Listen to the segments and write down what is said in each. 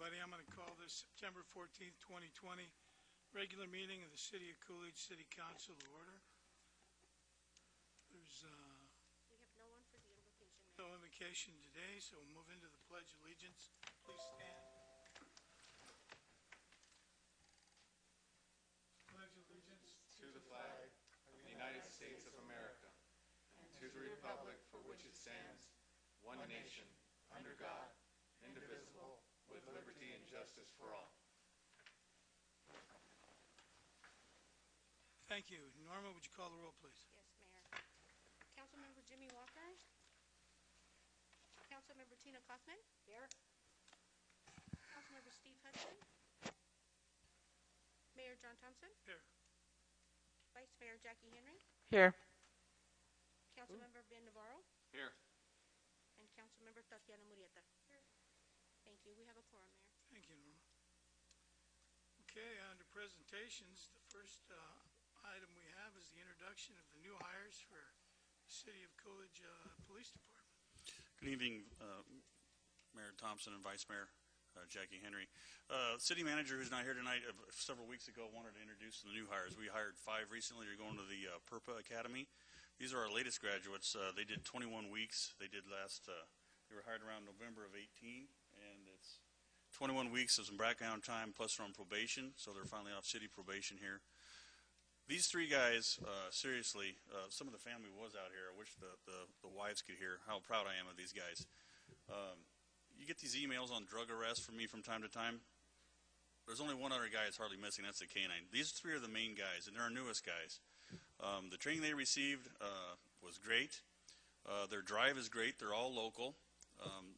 everybody. I'm going to call this September 14th, 2020 regular meeting of the City of Coolidge City Council to order. There's We have no one for the invocation, no Mayor. invocation today, so we'll move into the Pledge of Allegiance. Please stand. Pledge allegiance to the flag of the United States of America, and to the republic for which it stands, one nation, under God, indivisible, with liberty and justice for all. Thank you. Norma, would you call the roll, please? Yes, Mayor. Councilmember Jimmy Walker. Councilmember Tina Kaufman. Here. Councilmember Steve Hudson. Mayor John Thompson. Here. Vice Mayor Jackie Henry. Here. Councilmember Ben Navarro. Here. And Councilmember Tatiana Murieta. Here. Thank you. We have a quorum, Mayor. Thank you, Norma. Okay, under presentations, the first item we have is the introduction of the new hires for the City of Coolidge Police Department. Good evening, Mayor Thompson and Vice Mayor Jackie Henry. City Manager, who's not here tonight, several weeks ago wanted to introduce the new hires. We hired 5 recently. They're going to the PERPA Academy. These are our latest graduates. They did 21 weeks. They were hired around November of 18, and it's 21 weeks of some background time, plus they're on probation, so they're finally off city probation here. These 3 guys, seriously, some of the family was out here. I wish the wives could hear how proud I am of these guys. You get these emails on drug arrest from me from time to time. There's only one other guy that's hardly missing, that's the canine. These 3 are the main guys, and they're our newest guys. The training they received was great. Their drive is great. They're all local.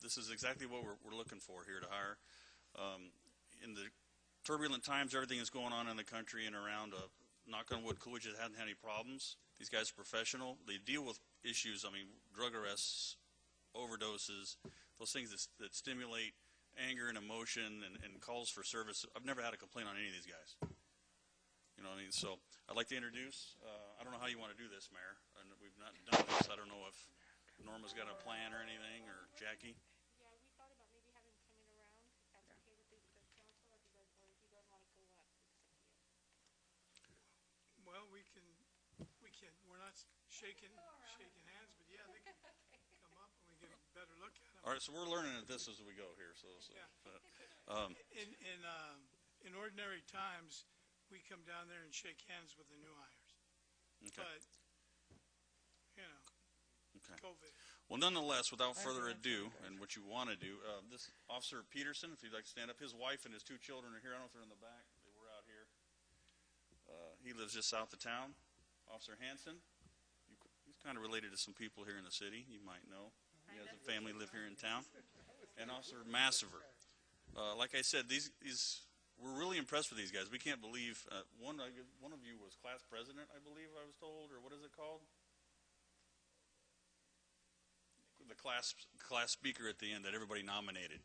This is exactly what we're looking for here to hire. In the turbulent times, everything is going on in the country and around, knock on wood, Coolidge hasn't had any problems. These guys are professional. They deal with issues, drug arrests, overdoses, those things that stimulate anger and emotion and calls for service. I've never had a complaint on any of these guys. You know what I mean? So I'd like to introduce, I don't know how you want to do this, Mayor, and we've not done this. I don't know if Norma's got a plan or anything, or Jackie. Yeah, we thought about maybe having him coming around, if that's okay with the council, or if you guys want to go up, it's up to you. Well, we're not shaking hands, but yeah, they can come up and we get a better look at them. All right, so we're learning at this as we go here. Yeah. In ordinary times, we come down there and shake hands with the new hires. Okay. But, Okay. COVID. Well, nonetheless, without further ado, and what you want to do, this Officer Peterson, if you'd like to stand up, his wife and his 2 children are here. I don't know if they're in the back. They were out here. He lives just south of town. Officer Hanson, he's kind of related to some people here in the city. You might know. He has a family live here in town. And Officer Massiver. Like I said, we're really impressed with these guys. We can't believe one of you was class president, I believe I was told, or what is it called? The class speaker at the end that everybody nominated,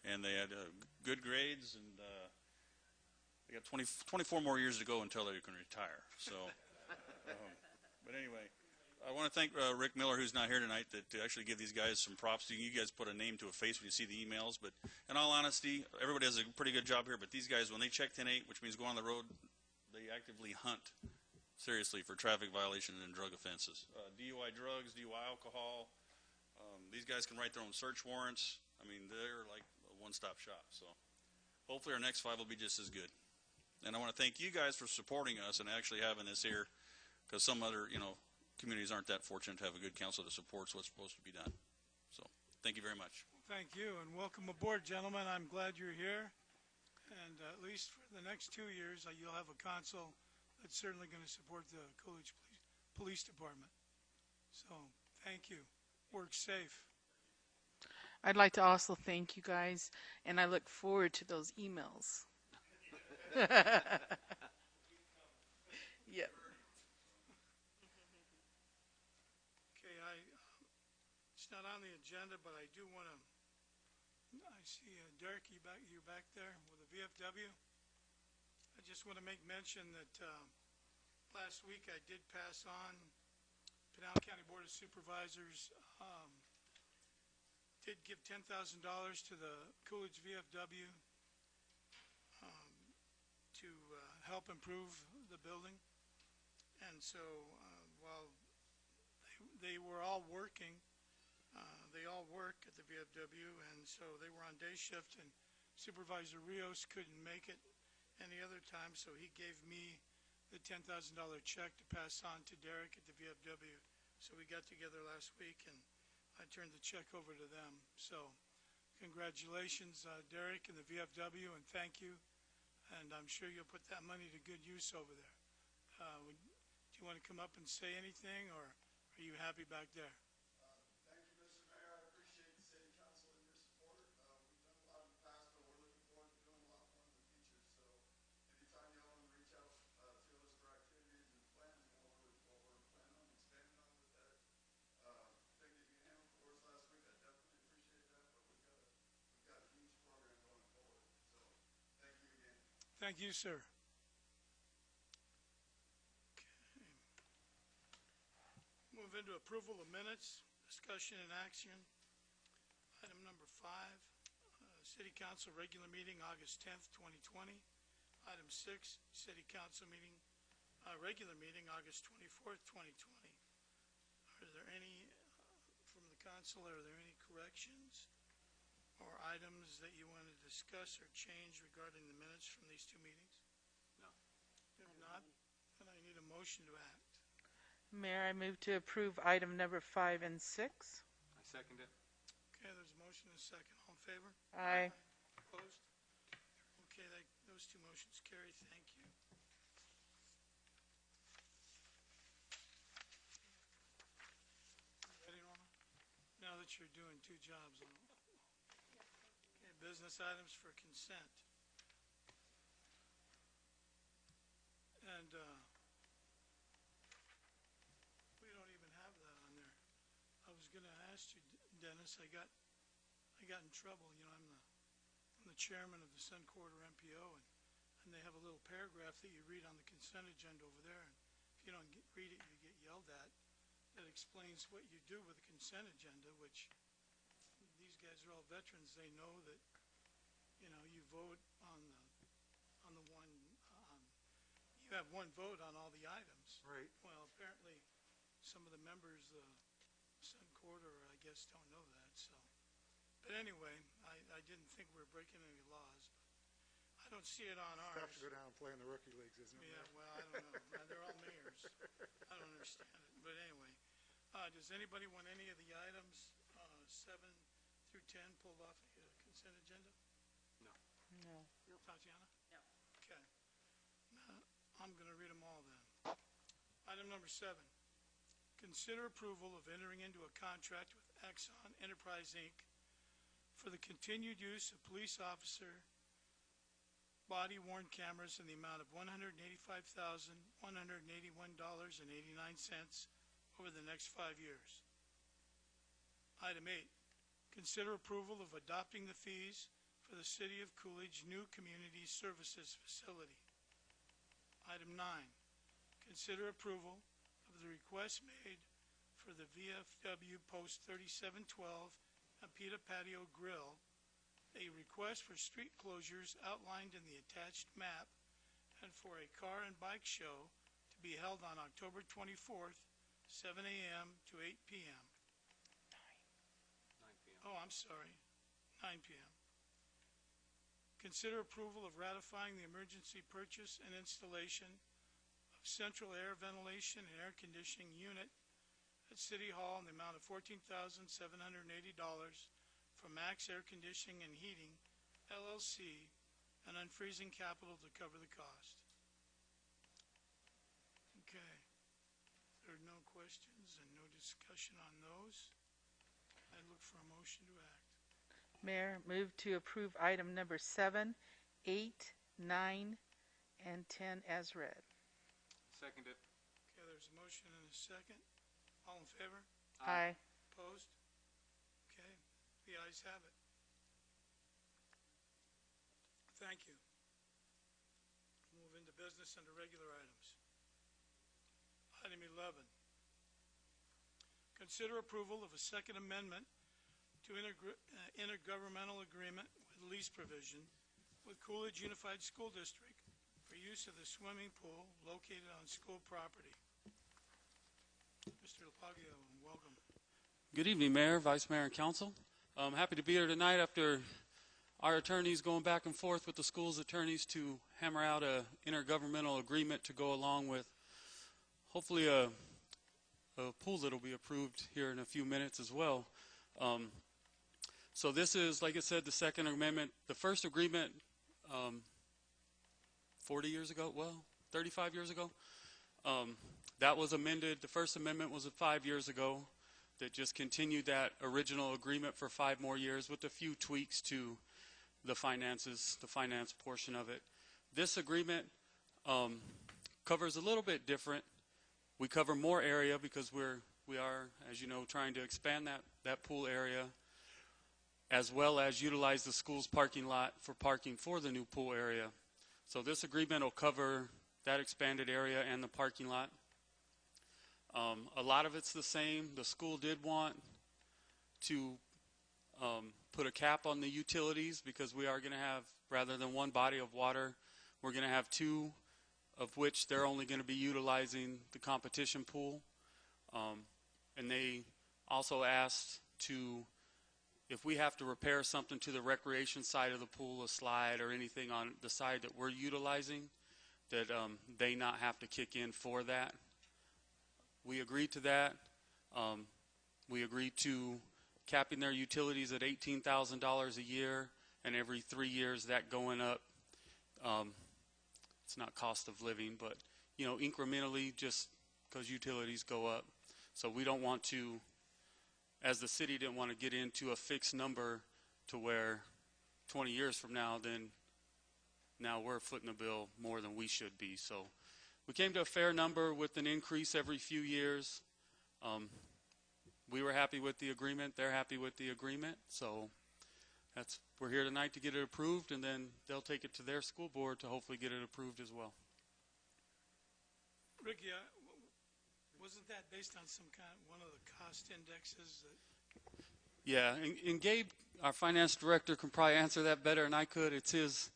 and they had good grades, and they got 24 more years to go until they can retire. So, but anyway, I want to thank Rick Miller, who's not here tonight, to actually give these guys some props. You guys put a name to a face when you see the emails, but in all honesty, everybody does a pretty good job here. But these guys, when they check 10-8, which means go on the road, they actively hunt seriously for traffic violations and drug offenses, DUI drugs, DUI alcohol. These guys can write their own search warrants. They're like a one-stop shop. So hopefully our next 5 will be just as good. And I want to thank you guys for supporting us and actually having this here, because some other, communities aren't that fortunate to have a good council that supports what's supposed to be done. So thank you very much. Thank you, and welcome aboard, gentlemen. I'm glad you're here. And at least for the next 2 years, you'll have a council that's certainly going to support the Coolidge Police Department. So thank you. Work safe. I'd like to also thank you guys, and I look forward to those emails. Yep. Okay, it's not on the agenda, but I do want to. I see Derek, you're back there with the VFW. I just want to make mention that last week I did pass on Pinal County Board of Supervisors did give $10,000 to the Coolidge VFW to help improve the building. And so while they were all working, they all work at the VFW, and so they were on day shift, and Supervisor Rios couldn't make it any other time, so he gave me the $10,000 check to pass on to Derek at the VFW. So we got together last week, and I turned the check over to them. So congratulations, Derek and the VFW, and thank you. And I'm sure you'll put that money to good use over there. Do you want to come up and say anything, or are you happy back there? Thank you, Mr. Mayor. I appreciate the city council and your support. We've done a lot in the past, but we're looking forward to doing a lot more in the future. So anytime y'all want to reach out to us for activities and plans and what we're planning on expanding on with that thing that you handled for us last week, I definitely appreciate that. But we've got a huge program going forward. So thank you again. Thank you, sir. Move into approval of minutes, discussion and action. Item number 5, City Council regular meeting, August 10th, 2020. Item 6, City Council meeting, regular meeting, August 24th, 2020. Are there any, from the council, are there any corrections or items that you want to discuss or change regarding the minutes from these two meetings? No. If not, then I need a motion to act. Mayor, I move to approve item number 5 and 6. I second it. Okay, there's a motion and a second. All in favor? Aye. Opposed? Okay, those two motions carry. Thank you. Ready, Norma? Now that you're doing two jobs. Okay, business items for consent. And we don't even have that on there. I was going to ask you, Dennis, I got in trouble. You know, I'm the chairman of the Sun Quarter MPO, and they have a little paragraph that you read on the consent agenda over there. And if you don't read it, you get yelled at. That explains what you do with the consent agenda, which these guys are all veterans. They know that, you know, you vote on the one. You have one vote on all the items. Right. Well, apparently, some of the members of Sun Quarter, I guess, don't know that. So, but anyway, I didn't think we were breaking any laws. But I don't see it on ours. Tough to go down and play in the rookie leagues, isn't it? Yeah, well, I don't know. They're all mayors. I don't understand it. But anyway, does anybody want any of the items 7 through 10 pulled off the consent agenda? No. Tatiana? No. Okay. I'm going to read them all then. Item number 7. Consider approval of entering into a contract with Axon Enterprise, Inc. for the continued use of police officer body-worn cameras in the amount of $185,181.89 over the next 5 years. Item 8. Consider approval of adopting the fees for the City of Coolidge new Community Services Facility. Item 9. Consider approval of the request made for the VFW Post 3712 Pita Patio Grill, a request for street closures outlined in the attached map, and for a car and bike show to be held on October 24th, 7 a.m. to 8 p.m. 9 p.m. Oh, I'm sorry, 9 p.m. Consider approval of ratifying the emergency purchase and installation of central air ventilation and air conditioning unit at City Hall in the amount of $14,780 from Max Air Conditioning and Heating, LLC, and unfreezing capital to cover the cost. Okay. There are no questions and no discussion on those. I look for a motion to act. Mayor, move to approve item number 7, 8, 9, and 10 as read. Second it. Okay, there's a motion and a second. All in favor? Aye. Opposed? Okay, the ayes have it. Thank you. Move into business under regular items. Item 11. Consider approval of a second amendment to intergovernmental agreement with lease provision with Coolidge Unified School District for use of the swimming pool located on school property. Mr. LaPaglia, welcome. Good evening, Mayor, Vice Mayor, and Council. I'm happy to be here tonight after our attorneys going back and forth with the school's attorneys to hammer out a intergovernmental agreement to go along with hopefully a pool that will be approved here in a few minutes as well. So this is, like I said, the second amendment. The first agreement 40 years ago, well, 35 years ago, that was amended. The first amendment was 5 years ago that just continued that original agreement for 5 more years with a few tweaks to the finances, the finance portion of it. This agreement covers a little bit different. We cover more area because we are, as you know, trying to expand that pool area, as well as utilize the school's parking lot for parking for the new pool area. So this agreement will cover that expanded area and the parking lot. A lot of it's the same. The school did want to put a cap on the utilities because we are going to have, rather than one body of water, we're going to have 2, of which they're only going to be utilizing the competition pool. And they also asked to, if we have to repair something to the recreation side of the pool, a slide or anything on the side that we're utilizing, that they not have to kick in for that. We agreed to that. We agreed to capping their utilities at $18,000 a year, and every 3 years that going up. It's not cost of living, but incrementally, just because utilities go up. So we don't want to, as the city didn't want to get into a fixed number to where 20 years from now, then now we're footing the bill more than we should be. So we came to a fair number with an increase every few years. We were happy with the agreement. They're happy with the agreement. So we're here tonight to get it approved, and then they'll take it to their school board to hopefully get it approved as well. Ricky, wasn't that based on some kind, one of the cost indexes? Yeah, and Gabe, our finance director, can probably answer that better than I could. It's his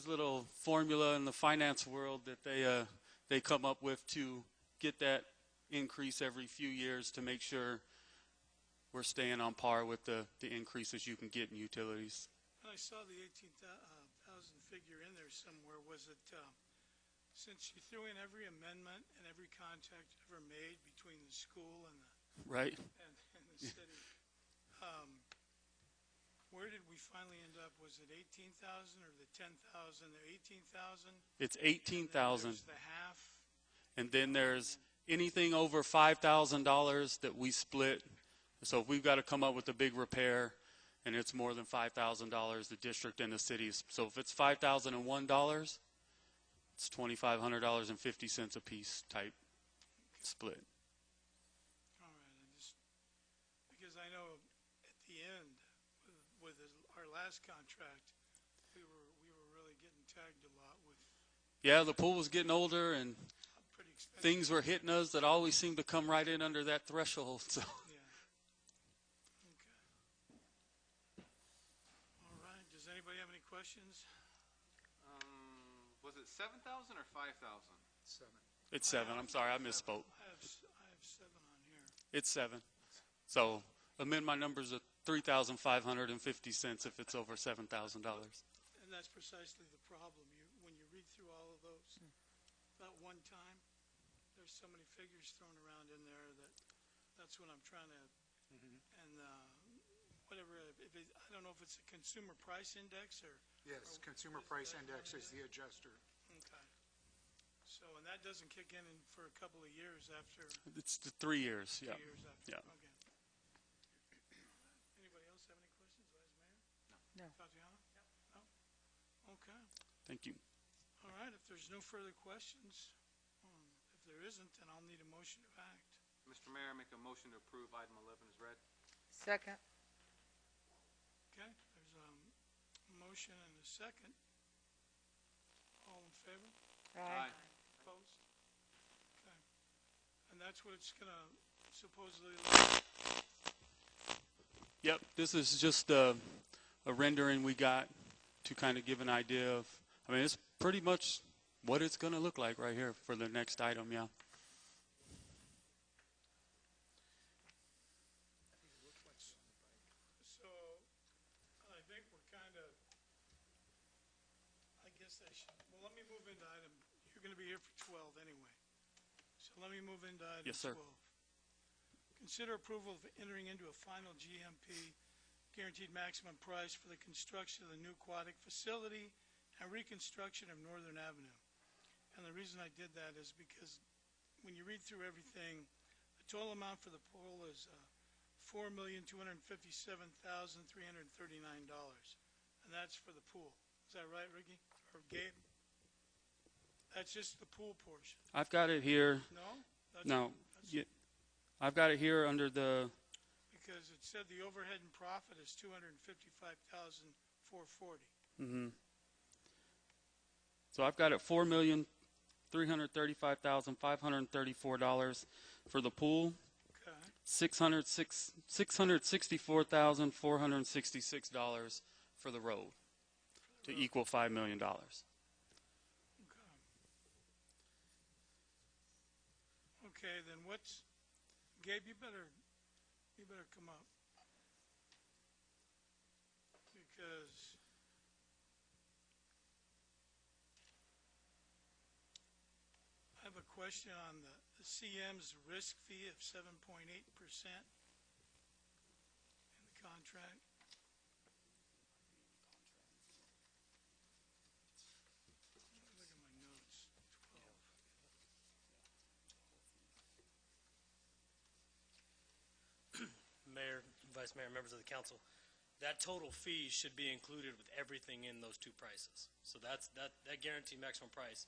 little formula in the finance world that they come up with to get that increase every few years to make sure we're staying on par with the increases you can get in utilities. I saw the 18,000 figure in there somewhere. Was it, since you threw in every amendment and every contact ever made between the school and right and the city, where did we finally end up? Was it 18,000 or the 10,000? The 18,000? It's 18,000. The half. And then there's anything over $5,000 that we split. So if we've got to come up with a big repair and it's more than $5,000, the district and the cities. So if it's $5,001, it's $2,500.50 a piece type split. All right, because I know at the end with our last contract, we were really getting tagged a lot with. Yeah, the pool was getting older and pretty expensive things were hitting us that always seemed to come right in under that threshold. So. Yeah. Okay. All right. Does anybody have any questions? Was it 7,000 or 5,000? 7. It's 7. I'm sorry, I misspoke. I have 7 on here. It's 7. So amend my numbers at $3,550 if it's over $7,000. And that's precisely the problem. When you read through all of those, about one time, there's so many figures thrown around in there that's what I'm trying to. And whatever, I don't know if it's a consumer price index or. Yes, consumer price index is the adjuster. Okay. So, and that doesn't kick in for a couple of years after. It's the 3 years. 3 Yeah. years after. Yeah. Okay. Anybody else have any questions, Vice Mayor? No. Tatiana? No? Okay. Thank you. All right. If there's no further questions, if there isn't, then I'll need a motion to act. Mr. Mayor, I make a motion to approve item 11 is read. Second. Okay. There's a motion and a second. All in favor? Aye. Opposed? Okay. And that's what it's going to supposedly look like. Yep, this is just a rendering we got to kind of give an idea of, I mean, it's pretty much what it's going to look like right here for the next item, yeah. So, I think we're kind of, I guess I should, well, let me move into item, you're gonna be here for 12 anyway. So let me move into item 12. Yes, sir. Consider approval of entering into a final GMP, guaranteed maximum price for the construction of the new aquatic facility and reconstruction of Northern Avenue. And the reason I did that is because when you read through everything, the total amount for the pool is $4,257,339, and that's for the pool. Is that right, Ricky? Or Gabe? That's just the pool portion. I've got it here. No? No, I've got it here under the, Because it said the overhead and profit is $255,440. so I've got it $4,335,534 for the pool, Okay. $664,466 for the road to equal $5 million. Okay. Okay, then what's, Gabe, you better come up. Because I have a question on the CM's risk fee of 7.8% in the contract. Look at my notes, 12. Mayor, Vice Mayor, members of the council, that total fee should be included with everything in those two prices. So that guaranteed maximum price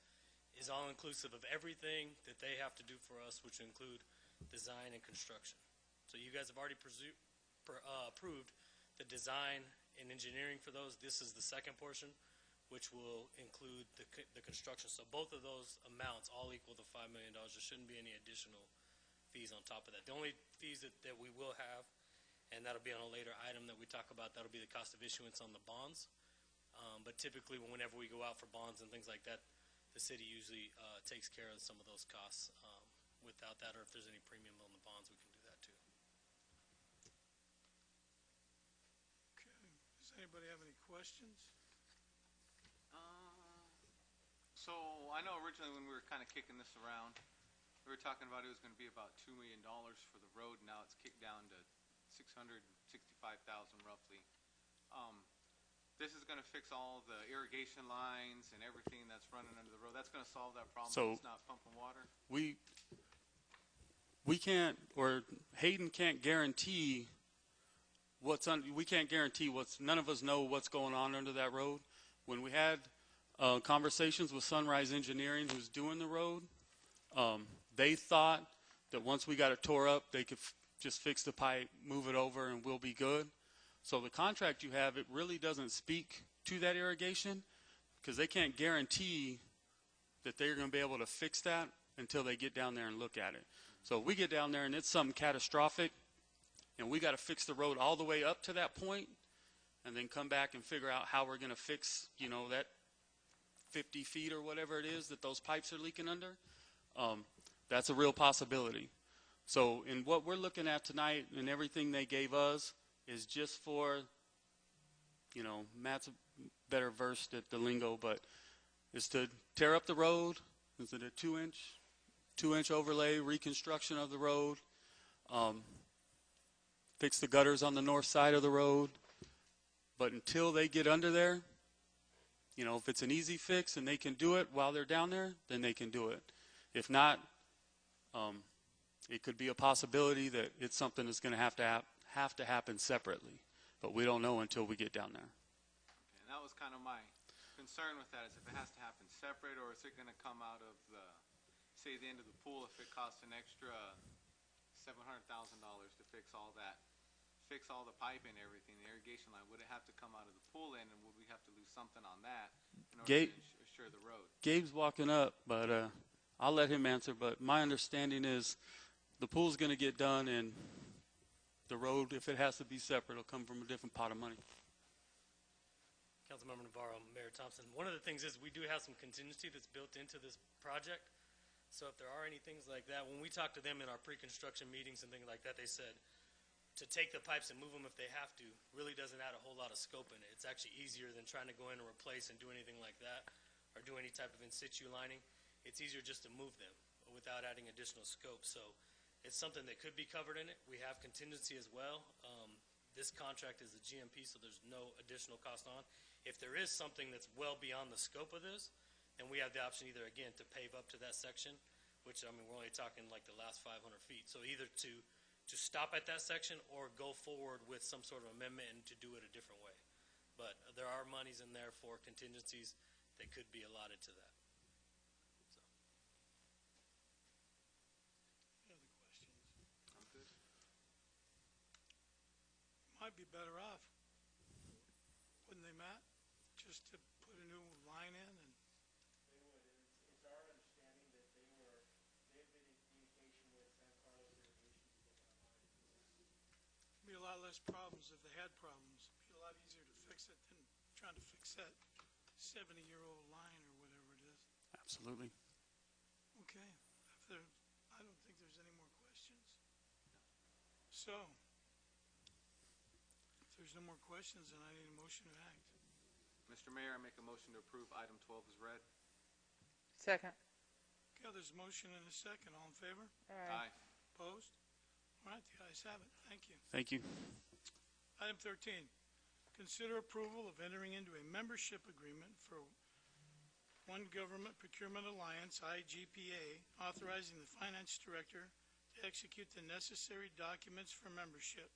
is all inclusive of everything that they have to do for us, which include design and construction. So you guys have already approved the design and engineering for those. This is the second portion, which will include the construction. So both of those amounts all equal to $5 million. There shouldn't be any additional fees on top of that. The only fees that we will have, and that'll be on a later item that we talk about, that'll be the cost of issuance on the bonds. But typically, whenever we go out for bonds and things like that, the city usually takes care of some of those costs. Without that, or if there's any premium on the bonds, we can do that too. Okay, does anybody have any questions? So I know originally when we were kind of kicking this around, we were talking about it was going to be about $2 million for the road. Now it's kicked down to $665,000 roughly. This is going to fix all the irrigation lines and everything that's running under the road. That's going to solve that problem. So it's not pumping water. We can't, or Hayden can't guarantee we can't guarantee none of us know what's going on under that road. When we had conversations with Sunrise Engineering, who's doing the road, they thought that once we got it tore up, they could just fix the pipe, move it over, and we'll be good. So the contract you have, it really doesn't speak to that irrigation, because they can't guarantee that they're going to be able to fix that until they get down there and look at it. So if we get down there and it's something catastrophic, and we got to fix the road all the way up to that point, and then come back and figure out how we're going to fix, that 50 feet or whatever it is that those pipes are leaking under, that's a real possibility. So in what we're looking at tonight and everything they gave us is just for, Matt's better versed at the lingo, but is to tear up the road. Is it a 2-inch overlay, reconstruction of the road, fix the gutters on the north side of the road. But until they get under there, if it's an easy fix and they can do it while they're down there, then they can do it. If not, it could be a possibility that it's something that's going to have to happen separately. But we don't know until we get down there. Okay, and that was kind of my concern with that, is if it has to happen separate, or is it going to come out of say the end of the pool, if it costs an extra $700,000 to fix all that, fix all the pipe and everything, the irrigation line, would it have to come out of the pool end, and would we have to lose something on that in order to assure the road? Gabe's walking up, but I'll let him answer. But my understanding is the pool's going to get done, and the road, if it has to be separate, will come from a different pot of money. Councilmember Navarro, Mayor Thompson. One of the things is we do have some contingency that's built into this project. So if there are any things like that, when we talk to them in our pre-construction meetings and things like that, they said to take the pipes and move them if they have to really doesn't add a whole lot of scope in it. It's actually easier than trying to go in and replace and do anything like that or do any type of in situ lining. It's easier just to move them without adding additional scope. So it's something that could be covered in it. We have contingency as well. This contract is a GMP, so there's no additional cost on. If there is something that's well beyond the scope of this, then we have the option either, again, to pave up to that section, which, I mean, we're only talking like the last 500 feet. So either to stop at that section or go forward with some sort of amendment and to do it a different way. But there are monies in there for contingencies that could be allotted to that. Any other questions? I'm good. Might be better off, wouldn't they, Matt? Just to put a new line in and, They would. It's our understanding that they've been in communication with San Carlos Irrigation to get that line. be a lot less problems if they had problems. Be a lot easier to fix it than trying to fix that 70-year-old line or whatever it is. Absolutely. Okay. I don't think there's any more questions. So, if there's no more questions, then I need a motion to act. Mr. Mayor, I make a motion to approve item 12 as read. Second. Okay, there's a motion and a second. All in favor? Aye. Opposed? All right, the ayes have it. Thank you. Thank you. Item 13, consider approval of entering into a membership agreement for One Government Procurement Alliance, IGPA, authorizing the finance director to execute the necessary documents for membership.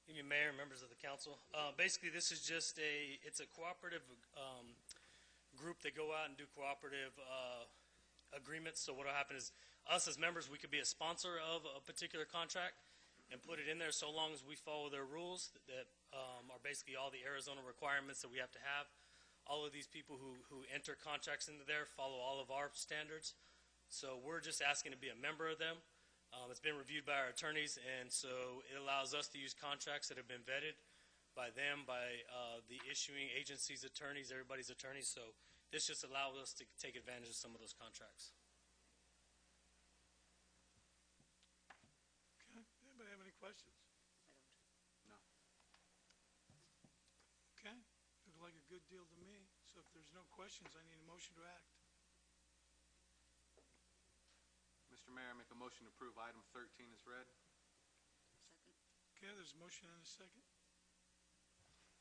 Evening, Mayor, members of the council. Basically, this is just it's a cooperative group that go out and do cooperative agreements. So what will happen is us as members, we could be a sponsor of a particular contract and put it in there so long as we follow their rules that are basically all the Arizona requirements that we have to have. All of these people who enter contracts into there follow all of our standards. So we're just asking to be a member of them. It's been reviewed by our attorneys, and so it allows us to use contracts that have been vetted by them, by the issuing agency's attorneys, everybody's attorneys. So this just allows us to take advantage of some of those contracts. Okay, anybody have any questions? No. Okay, looked like a good deal to me. So if there's no questions, I need a motion to act. Mr. Mayor, I make a motion to approve item 13 as read. Okay, there's a motion and a second.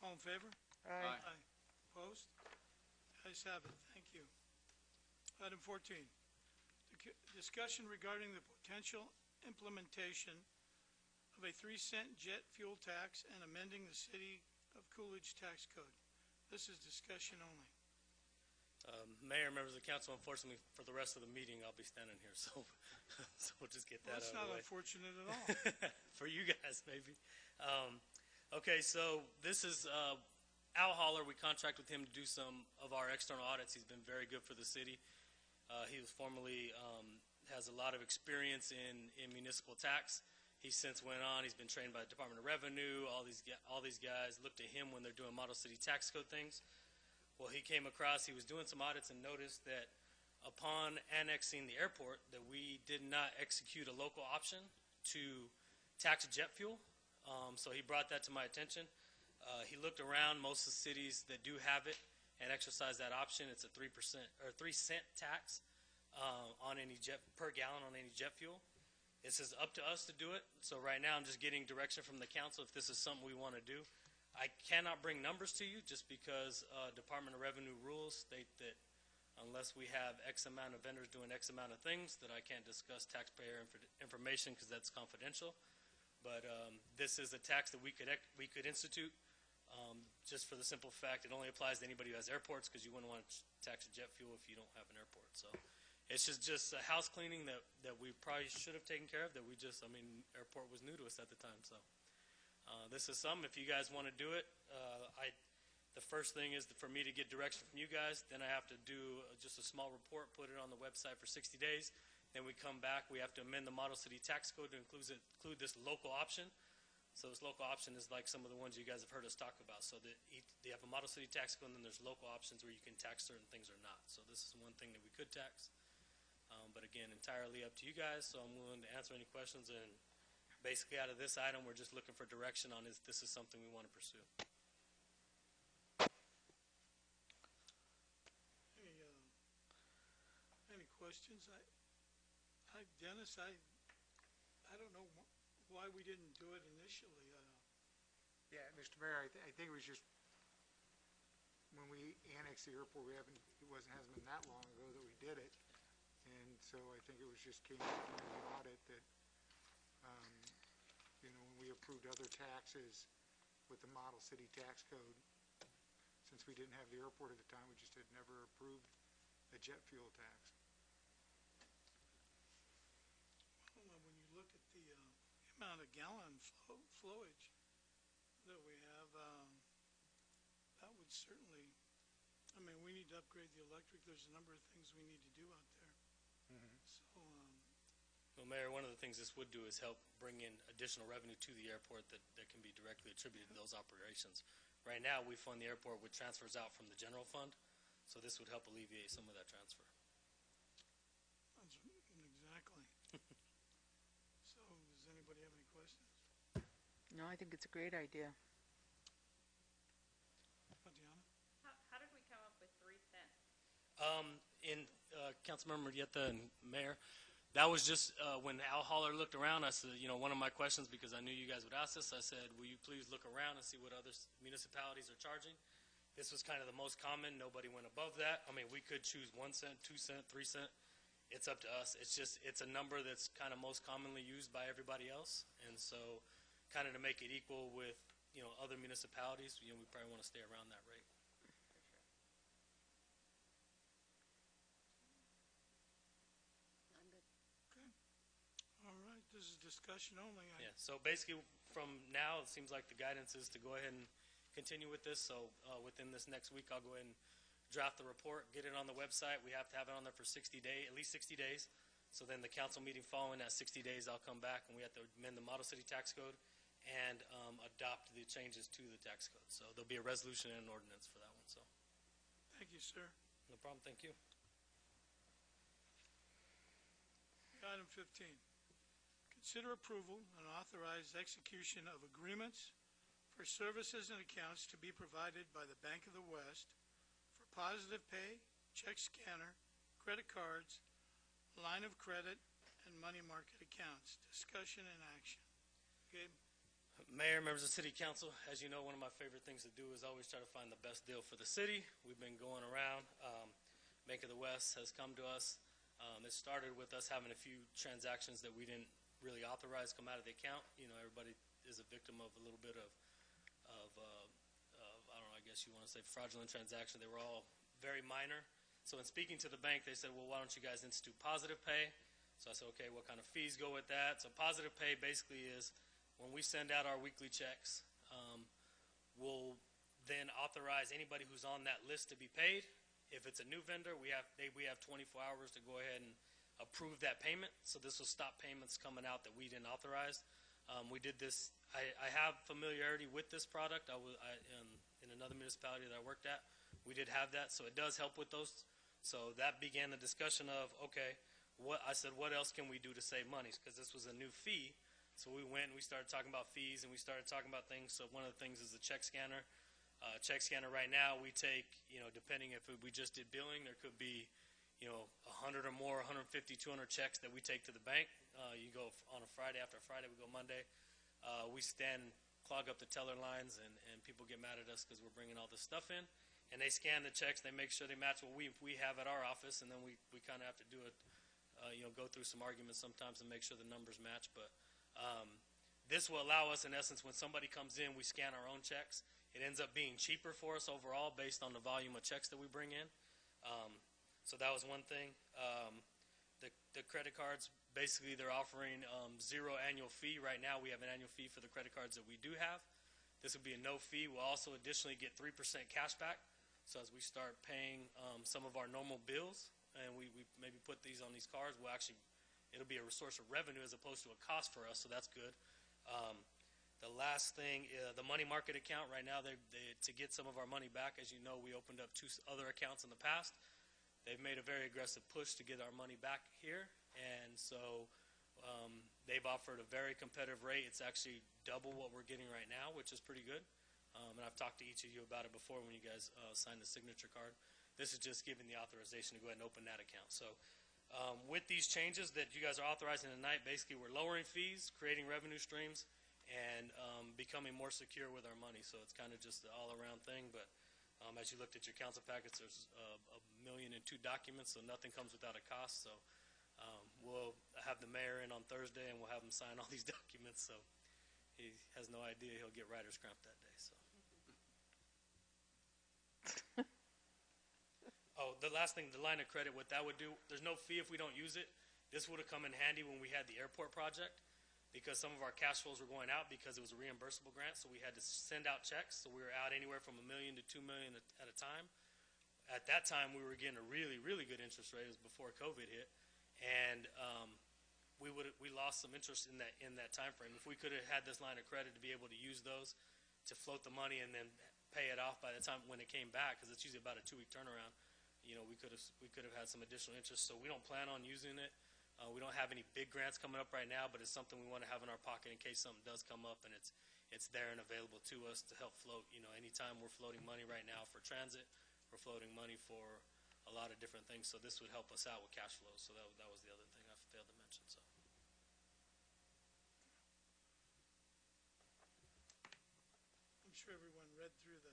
All in favor? Aye. Opposed? Ayes have it. Thank you. Item 14, discussion regarding the potential implementation of a 3-cent jet fuel tax and amending the City of Coolidge tax code. This is discussion only. Mayor, members of the council, unfortunately, for the rest of the meeting, I'll be standing here, so we'll just get Well, that that's out not of the way. unfortunate at all. For you guys, maybe. Okay, so this is Al Holler. We contract with him to do some of our external audits. He's been very good for the city. He was formerly has a lot of experience in municipal tax. He since went on. He's been trained by the Department of Revenue. All these guys look to him when they're doing model city tax code things. Well, he came across, he was doing some audits and noticed that upon annexing the airport, that we did not execute a local option to tax jet fuel. So he brought that to my attention. He looked around most of the cities that do have it and exercise that option. It's a 3% or 3-cent tax on any per gallon on any jet fuel. It says up to us to do it. So right now I'm just getting direction from the council if this is something we want to do. I cannot bring numbers to you just because Department of Revenue rules state that unless we have X amount of vendors doing X amount of things, that I can't discuss taxpayer information because that's confidential. But this is a tax that we could institute just for the simple fact it only applies to anybody who has airports, because you wouldn't want to tax jet fuel if you don't have an airport. So it's just a house cleaning that we probably should have taken care of. Airport was new to us at the time, so. This is something, if you guys want to do it, the first thing is for me to get direction from you guys. Then I have to do just a small report, put it on the website for 60 days. Then we come back. We have to amend the Model City Tax Code to include this local option. So this local option is like some of the ones you guys have heard us talk about. So that they have a model city tax code, and then there's local options where you can tax certain things or not. So this is one thing that we could tax. But again, entirely up to you guys, so I'm willing to answer any questions. And basically out of this item, we're just looking for direction on if this is something we want to pursue. Any questions? Dennis, I don't know why we didn't do it initially. Yeah, Mr. Mayor, I think it was just when we annexed the airport, hasn't been that long ago that we did it. And so I think it was just came up during the audit that, when we approved other taxes with the model city tax code, since we didn't have the airport at the time, we just had never approved a jet fuel tax. Well, when you look at the amount of gallon flowage that we have, that would certainly, we need to upgrade the electric. There's a number of things we need to do out there. So, Well, Mayor, one of the things this would do is help bring in additional revenue to the airport that can be directly attributed to those operations. Right now, we fund the airport with transfers out from the general fund, so this would help alleviate some of that transfer. exactly. So, does anybody have any questions? No, I think it's a great idea. Diana? How did we come up with 3 cents? Councilmember Yetta and Mayor, that was just when Al Holler looked around. I said, one of my questions, because I knew you guys would ask this, I said, will you please look around and see what other municipalities are charging? This was kind of the most common. Nobody went above that. We could choose 1 cent, 2 cent, 3 cent. It's up to us. It's a number that's kind of most commonly used by everybody else. And so kind of to make it equal with, other municipalities, we probably want to stay around that rate. All right, this is discussion only. Yeah, so basically from now, it seems like the guidance is to go ahead and continue with this. So within this next week, I'll go ahead and draft the report, get it on the website. We have to have it on there for 60 days, at least 60 days. So then the council meeting following that 60 days, I'll come back and we have to amend the model city tax code and adopt the changes to the tax code. So there'll be a resolution and an ordinance for that one. So Thank you, sir. no problem. Thank you. Item 15. Consider approval and authorize execution of agreements for services and accounts to be provided by the Bank of the West for positive pay, check scanner, credit cards, line of credit, and money market accounts. Discussion and action. Gabe? Mayor, members of the City Council, as you know, one of my favorite things to do is always try to find the best deal for the city. We've been going around. Bank of the West has come to us. It started with us having a few transactions that we didn't really authorize come out of the account. Everybody is a victim of a little bit of I don't know, I guess you want to say fraudulent transaction. They were all very minor. So in speaking to the bank, they said, well, why don't you guys institute positive pay? So I said, okay, what kind of fees go with that? So positive pay basically is when we send out our weekly checks, we'll then authorize anybody who's on that list to be paid. If it's a new vendor, we have 24 hours to go ahead and approve that payment. So this will stop payments coming out that we didn't authorize. We did this. I have familiarity with this product. In another municipality that I worked at, we did have that. So it does help with those. So that began the discussion of, okay, what else can we do to save money? Because this was a new fee. So we went and we started talking about fees and we started talking about things. So one of the things is the check scanner. Check scanner right now, we take, depending if we just did billing, there could be, 100 or more, 150, 200 checks that we take to the bank. You go on a Friday, after a Friday, we go Monday. We clog up the teller lines, and people get mad at us because we're bringing all this stuff in. And they scan the checks, they make sure they match what we have at our office, and then we kind of have to do it, go through some arguments sometimes and make sure the numbers match. But this will allow us, in essence, when somebody comes in, we scan our own checks. It ends up being cheaper for us overall based on the volume of checks that we bring in. So that was one thing. The credit cards, basically they're offering 0 annual fee. Right now we have an annual fee for the credit cards that we do have. This would be a no fee. We'll also additionally get 3% cash back. So as we start paying some of our normal bills and we maybe put these on these cards, it'll be a source of revenue as opposed to a cost for us, so that's good. The last thing, the money market account. Right now, to get some of our money back, as you know, we opened up 2 other accounts in the past. They've made a very aggressive push to get our money back here, and so they've offered a very competitive rate. It's actually double what we're getting right now, which is pretty good. And I've talked to each of you about it before when you guys signed the signature card. This is just giving the authorization to go ahead and open that account. So with these changes that you guys are authorizing tonight, basically we're lowering fees, creating revenue streams, and becoming more secure with our money. So it's kind of just an all-around thing. But as you looked at your council packets, there's 1,002,002 documents, so nothing comes without a cost. So we'll have the mayor in on Thursday, and we'll have him sign all these documents. So he has no idea he'll get writer's cramp that day. So. Oh, the last thing, the line of credit, what that would do, there's no fee if we don't use it. This would have come in handy when we had the airport project, because some of our cash flows were going out because it was a reimbursable grant, so we had to send out checks. So we were out anywhere from $1 million to $2 million at a time. At that time, we were getting a really, really good interest rate. It was before COVID hit, and we lost some interest in that time frame. If we could have had this line of credit to be able to use those to float the money and then pay it off by the time when it came back, because it's usually about a 2-week turnaround, we could have had some additional interest. So we don't plan on using it. We don't have any big grants coming up right now, but it's something we want to have in our pocket in case something does come up, and it's there and available to us to help float. Anytime we're floating money right now for transit, we're floating money for a lot of different things. So this would help us out with cash flows. So that was the other thing I failed to mention. So. I'm sure everyone read through the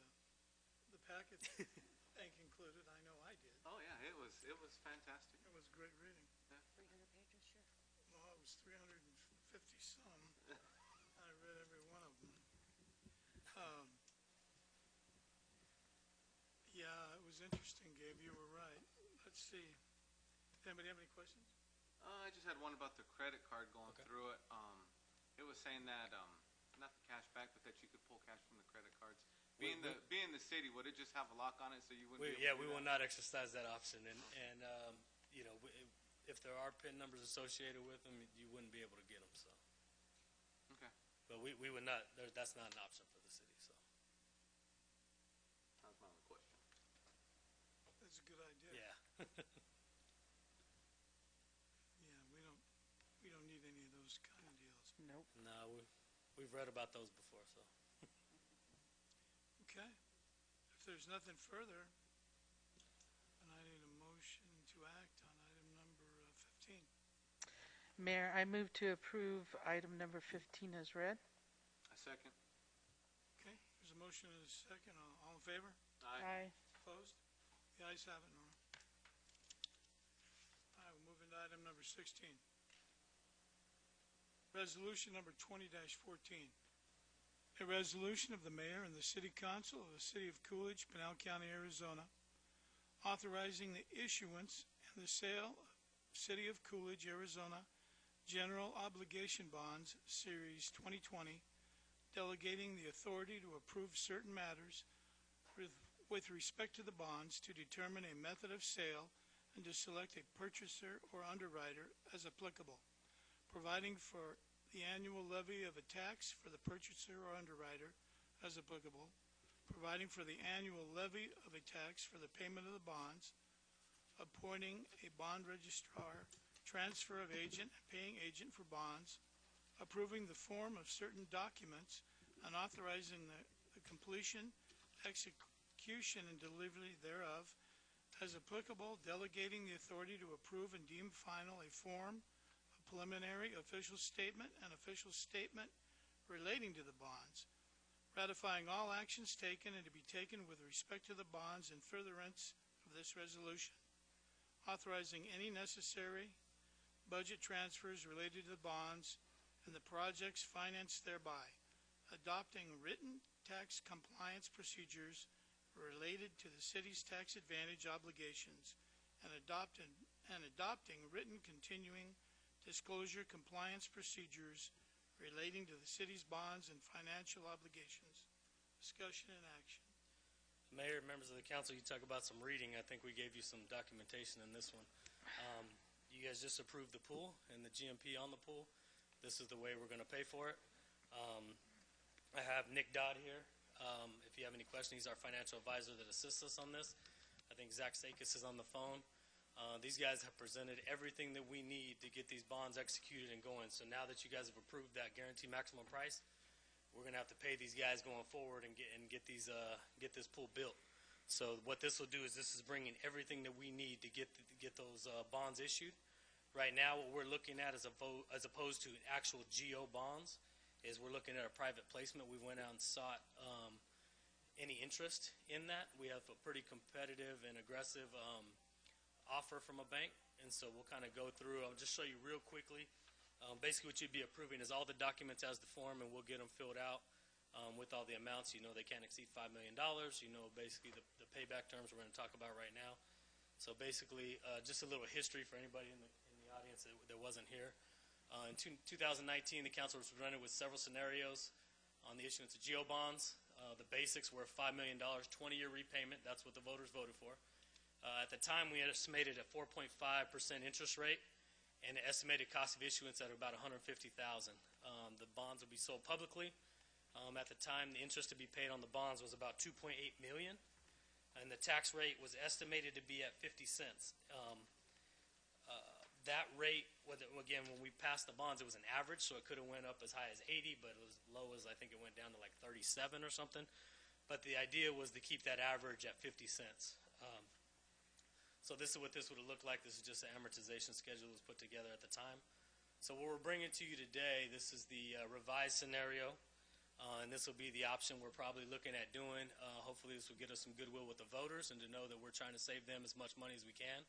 packets, bank included. I know I did. Oh yeah, it was fantastic. It was great reading. 300 pages, sure. Well, it was 350 some. I read every one of them. Yeah, it was interesting, Gabe. You were right. Let's see. Anybody have any questions? I just had one about the credit card going through it. It was saying that not the cash back, but that you could pull cash from the credit cards. Being the city, would it just have a lock on it so you wouldn't? We will not exercise that option, and if there are PIN numbers associated with them, you wouldn't be able to get them. So. Okay. But we would not. That's not an option for the city. So. That was my only question. That's a good idea. Yeah. Yeah, we don't need any of those kind of deals. Nope. No, we've read about those before. So. Okay. If there's nothing further, then I need a motion to act on item number 15. Mayor, I move to approve item number 15 as read. A second. Okay, there's a motion and a second. All in favor? Aye. Opposed? The ayes have it, Norm. All right, we'll move into item number 16. Resolution number 20-14. A resolution of the mayor and the city council of the city of Coolidge, Pinal County, Arizona, authorizing the issuance and the sale of City of Coolidge, Arizona General Obligation Bonds, Series 2020, delegating the authority to approve certain matters with respect to the bonds, to determine a method of sale, and to select a purchaser or underwriter as applicable, providing for the annual levy of a tax for the purchaser or underwriter as applicable, providing for the annual levy of a tax for the payment of the bonds, appointing a bond registrar, transfer of agent and paying agent for bonds, approving the form of certain documents, and authorizing the completion, execution, and delivery thereof as applicable, delegating the authority to approve and deem final a form, preliminary official statement, and official statement relating to the bonds, ratifying all actions taken and to be taken with respect to the bonds in furtherance of this resolution, authorizing any necessary budget transfers related to the bonds and the projects financed thereby, adopting written tax compliance procedures related to the city's tax advantage obligations, and adopting written continuing disclosure compliance procedures relating to the city's bonds and financial obligations. Discussion and action. Mayor, members of the council, you talk about some reading. I think we gave you some documentation in this one. You guys just approved the pool and the GMP on the pool. This is the way we're going to pay for it. have Nick Dodd here. If you have any questions, he's our financial advisor that assists us on this. I think Zach Sakis is on the phone. These guys have presented everything that we need to get these bonds executed and going. So now that you guys have approved that guaranteed maximum price, we're going to have to pay these guys going forward and get this pool built. So what this will do is this is bringing everything that we need to get those bonds issued. Right now, what we're looking at as opposed to actual GO bonds is we're looking at a private placement. We went out and sought any interest in that. We have a pretty competitive and aggressive offer from a bank, and so we'll kind of go through. I'll just show you real quickly. Basically, what you'd be approving is all the documents as the form, and we'll get them filled out with all the amounts. You know they can't exceed $5 million. You know basically the payback terms we're going to talk about right now. So basically, just a little history for anybody in the audience that wasn't here. In 2019, the council was presented with several scenarios on the issuance of GO bonds. The basics were $5 million, 20-year repayment. That's what the voters voted for. At the time, we estimated a 4.5% interest rate and an estimated cost of issuance at about $150,000. The bonds would be sold publicly. At the time, the interest to be paid on the bonds was about $2.8 million, and the tax rate was estimated to be at 50 cents. That rate, again, when we passed the bonds, it was an average, so it could have went up as high as 80, but it was low as I think it went down to like 37 or something. But the idea was to keep that average at 50 cents. So this is what this would have looked like. This is just an amortization schedule that was put together at the time. So what we're bringing to you today, this is the revised scenario, and this will be the option we're probably looking at doing. Hopefully this will get us some goodwill with the voters and to know that we're trying to save them as much money as we can.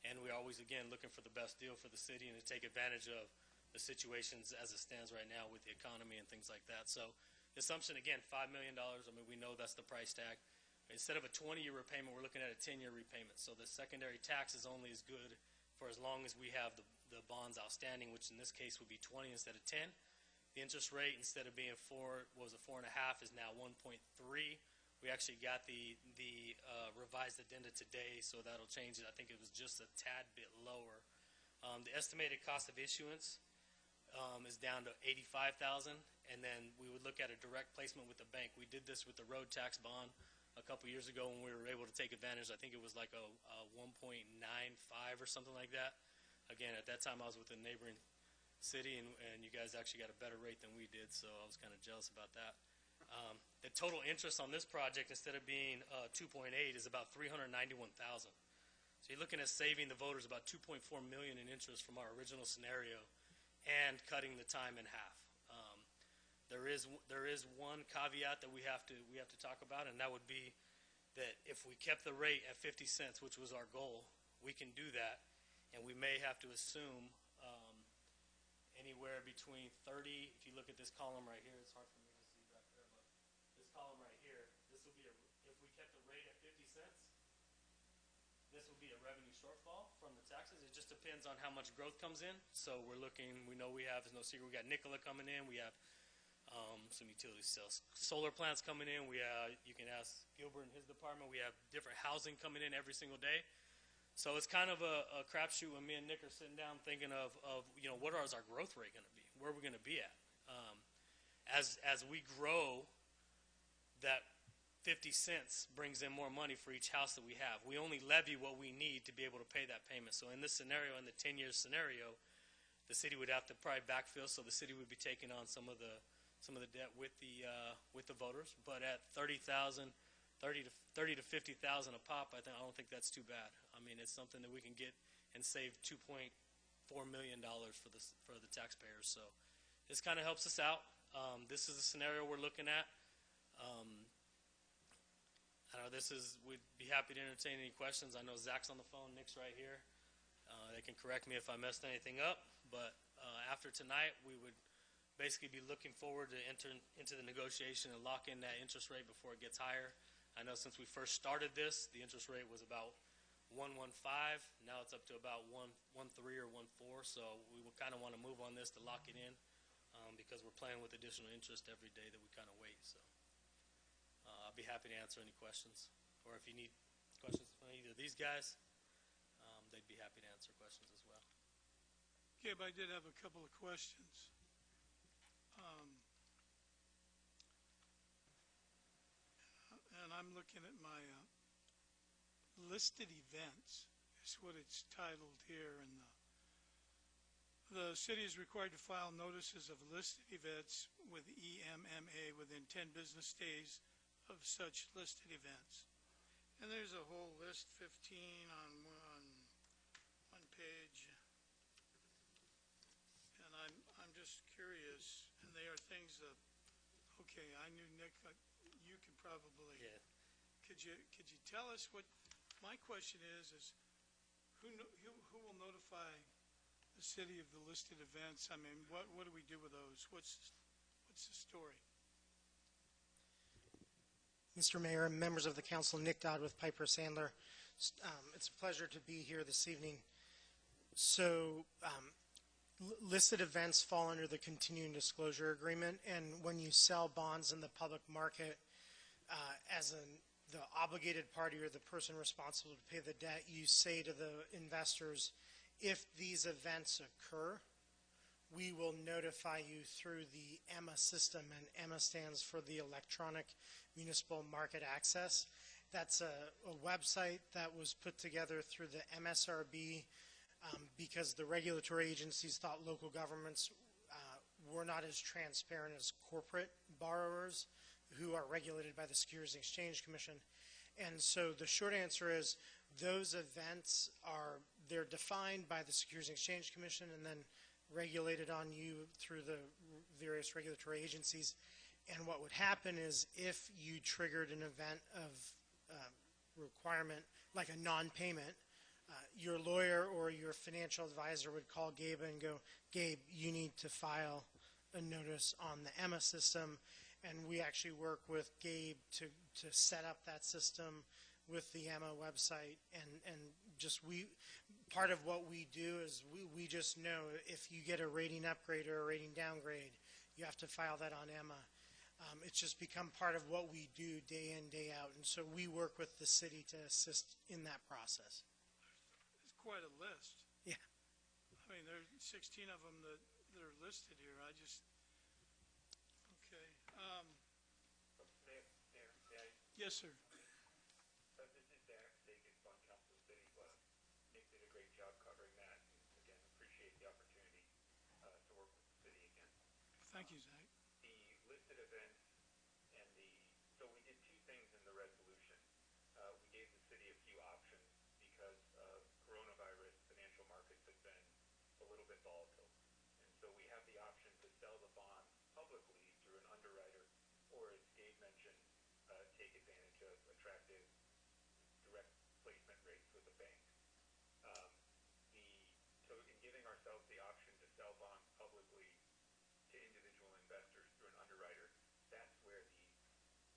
And we're always, again, looking for the best deal for the city and to take advantage of the situations as it stands right now with the economy and things like that. So the assumption, again, $5 million. I mean, we know that's the price tag. Instead of a 20-year repayment, we're looking at a 10-year repayment. So the secondary tax is only as good for as long as we have the bonds outstanding, which in this case would be 20 instead of 10. The interest rate, instead of being 4.5, is now 1.3. We actually got the revised addenda today, so that'll change it. I think it was just a tad bit lower. The estimated cost of issuance is down to $85,000, and then we would look at a direct placement with the bank. We did this with the road tax bond a couple years ago when we were able to take advantage. I think it was like a 1.95 or something like that. Again, at that time I was with a neighboring city, and you guys actually got a better rate than we did, so I was kind of jealous about that. The total interest on this project, instead of being 2.8, is about $391,000. So you're looking at saving the voters about $2.4 million in interest from our original scenario, and cutting the time in half. There is one caveat that we have to talk about, and that would be that if we kept the rate at 50 cents, which was our goal, we can do that, and we may have to assume anywhere between 30. If you look at this column right here, it's hard for me to see back there, but this column right here, this will be if we kept the rate at 50 cents, this will be a revenue shortfall from the taxes. It just depends on how much growth comes in. So we're looking. We know we have. It's no secret. We got Nikola coming in. We have some utility sales, solar plants coming in. We you can ask Gilbert and his department. We have different housing coming in every single day. So it's kind of a crapshoot when me and Nick are sitting down thinking of what is our growth rate going to be? Where are we going to be at? As we grow, that 50 cents brings in more money for each house that we have. We only levy what we need to be able to pay that payment. So in this scenario, in the 10-year scenario, the city would have to probably backfill. So the city would be taking on some of the debt with the voters. But at $30,000 to $50,000 a pop, I don't think that's too bad. I mean, it's something that we can get and save $2.4 million for the taxpayers. So this kind of helps us out. This is the scenario we're looking at. I know we'd be happy to entertain any questions. I know Zach's on the phone, Nick's right here. They can correct me if I messed anything up. But after tonight, we would basically be looking forward to enter into the negotiation and lock in that interest rate before it gets higher. I know since we first started this, the interest rate was about 1.15. Now it's up to about 1.13 or 1.4. So we would kind of want to move on this to lock it in because we're playing with additional interest every day that we kind of wait. So I'll be happy to answer any questions, or if you need questions from either of these guys, they'd be happy to answer questions as well. Okay, but I did have a couple of questions. I'm looking at my listed events, is what it's titled here, and the city is required to file notices of listed events with EMMA within 10 business days of such listed events. And there's a whole list, 15 on one page. And I'm just curious, and they are things that, okay, I knew Nick, you could probably, Yeah. could you tell us what, my question is who will notify the city of the listed events? I mean, what do we do with those? What's the story? Mr. Mayor, members of the council, Nick Dodd with Piper Sandler. It's a pleasure to be here this evening. So, listed events fall under the continuing disclosure agreement, and when you sell bonds in the public market, as the obligated party or the person responsible to pay the debt, you say to the investors, if these events occur, we will notify you through the EMMA system, and EMMA stands for the Electronic Municipal Market Access. That's a website that was put together through the MSRB because the regulatory agencies thought local governments were not as transparent as corporate borrowers who are regulated by the Securities and Exchange Commission. And so the short answer is those events they're defined by the Securities and Exchange Commission and then regulated on you through the various regulatory agencies. And what would happen is if you triggered an event of requirement, like a non-payment, your lawyer or your financial advisor would call Gabe and go, Gabe, you need to file a notice on the EMMA system. And we actually work with Gabe to set up that system with the EMMA website. And just part of what we do is we just know if you get a rating upgrade or a rating downgrade, you have to file that on EMMA. It's just become part of what we do day in, day out. And so we work with the city to assist in that process. It's quite a list. Yeah. I mean, there are 16 of them that are listed here. Okay. Yes, sir. This is Derek Sagan, Fund Council City. Nick did a great job covering that. And again, appreciate the opportunity to work with the city again. Thank you, Zach. The listed events and so we did two things in the resolution. We gave the city a few options because of coronavirus, financial markets have been a little bit volatile. And so we have the option to sell the bond publicly through an underwriter, or as Gabe mentioned, take advantage of attractive direct placement rates with a bank. So in giving ourselves the option to sell bonds publicly to individual investors through an underwriter, that's where the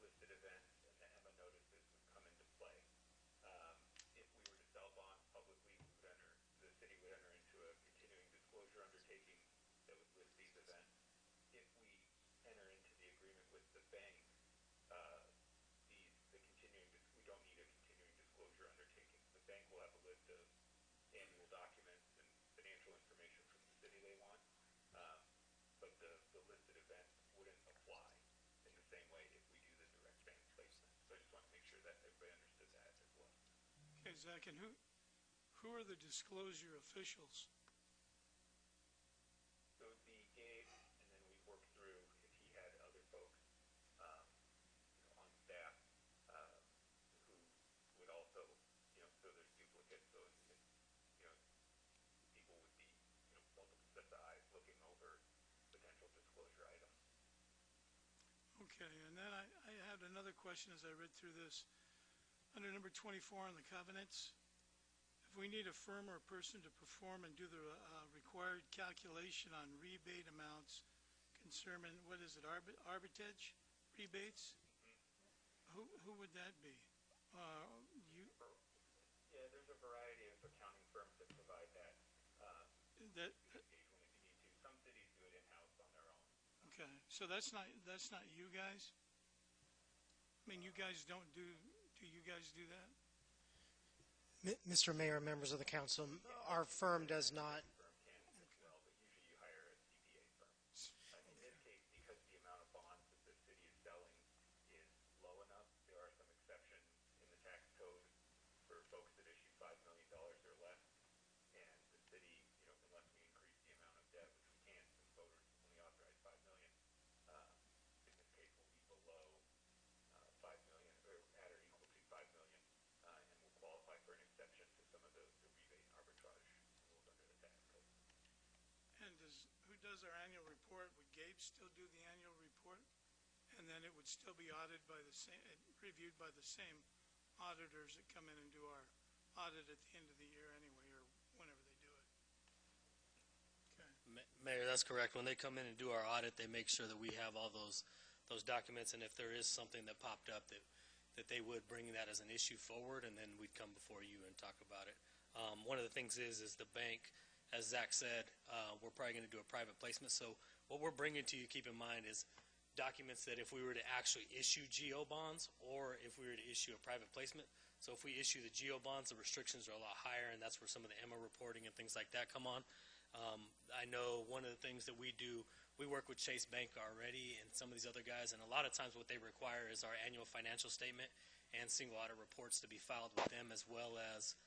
listed events and the EMMA notices would come into play. If we were to sell bonds publicly, the city would enter into a continuing disclosure undertaking that would list these events. If we enter into the agreement with the bank, we don't need a continuing disclosure undertaking. The bank will have a list of annual documents and financial information from the city they want, but the listed events wouldn't apply in the same way if we do the direct bank placement. So I just want to make sure that everybody understood that as well. Okay, Zach, and who are the disclosure officials? So it would be Gabe, and then we'd work through if he had other folks on staff who would also, so there's duplicates, so people would be, multiple sets of eyes looking over potential disclosure items. Okay, and then I had another question as I read through this. Under number 24 on the covenants, if we need a firm or a person to perform and do the required calculation on rebate amounts concerning, what is it, arbitrage rebates? Who would that be? You? Yeah, there's a variety of accounting firms that provide that. That. Occasionally if you need to. Some cities do it in-house on their own. Okay, so that's not you guys? I mean, you guys do you guys do that? Mr. Mayor, members of the council, our firm does not. Firm can as well, but usually you hire a CPA firm. In this case, because the amount of bonds that the city is selling is low enough, there are some exceptions does our annual report, would Gabe still do the annual report? And then it would still be audited by the same, reviewed by the same auditors that come in and do our audit at the end of the year anyway, or whenever they do it. Okay. Mayor, that's correct. When they come in and do our audit, they make sure that we have all those documents, and if there is something that popped up that they would bring that as an issue forward, and then we'd come before you and talk about it. One of the things is the bank, as Zach said, we're probably going to do a private placement. So what we're bringing to you, keep in mind, is documents that if we were to actually issue GO bonds or if we were to issue a private placement. So if we issue the GO bonds, the restrictions are a lot higher, and that's where some of the EMMA reporting and things like that come on. I know one of the things that we do, we work with Chase Bank already and some of these other guys, and a lot of times what they require is our annual financial statement and single audit reports to be filed with them, as well as,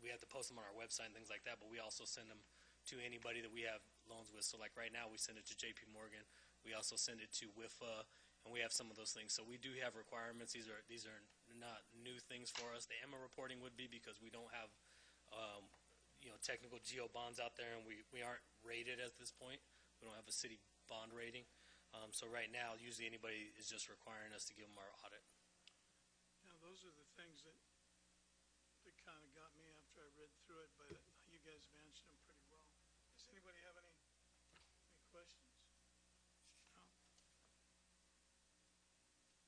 we have to post them on our website and things like that, but we also send them to anybody that we have loans with. So like right now, we send it to JP Morgan. We also send it to WIFA, and we have some of those things. So we do have requirements. These are not new things for us. The EMMA reporting would be, because we don't have, technical GO bonds out there, and we aren't rated at this point. We don't have a city bond rating. So right now, usually anybody is just requiring us to give them our audit. Now, those are the things that kind of got me after I read through it, but you guys have answered them pretty well. Does anybody have any questions? No?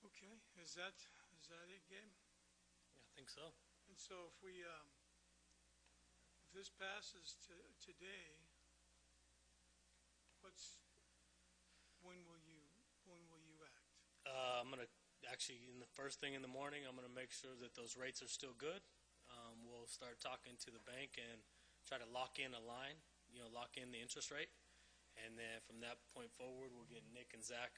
Okay, is that it, Gabe? Yeah, I think so. And so if this passes today, when will you act? I'm going to actually, in the first thing in the morning, I'm going to make sure that those rates are still good. We'll start talking to the bank and try to lock in a line, lock in the interest rate. And then from that point forward, we'll get Nick and Zach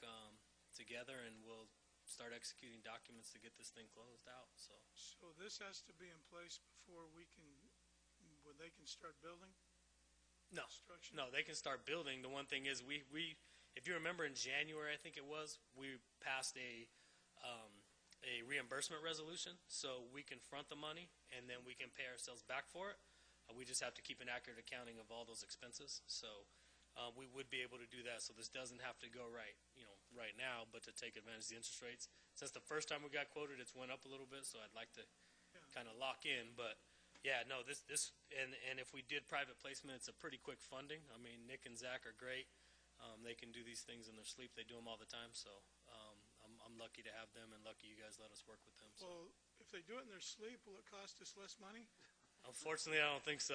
together, and we'll start executing documents to get this thing closed out. So this has to be in place before they can start building? No, they can start building. The one thing is, we if you remember in January, I think it was, we passed a reimbursement resolution, so we can front the money and then we can pay ourselves back for it. We just have to keep an accurate accounting of all those expenses. So we would be able to do that. So this doesn't have to go right now, but to take advantage of the interest rates. Since the first time we got quoted, it's went up a little bit, so I'd like to kind of lock in. But yeah, no, this and if we did private placement, it's a pretty quick funding. I mean, Nick and Zach are great. They can do these things in their sleep. They do them all the time. So I'm lucky to have them, and lucky you guys let us work with them. So. Well, if they do it in their sleep, will it cost us less money? Unfortunately, I don't think so.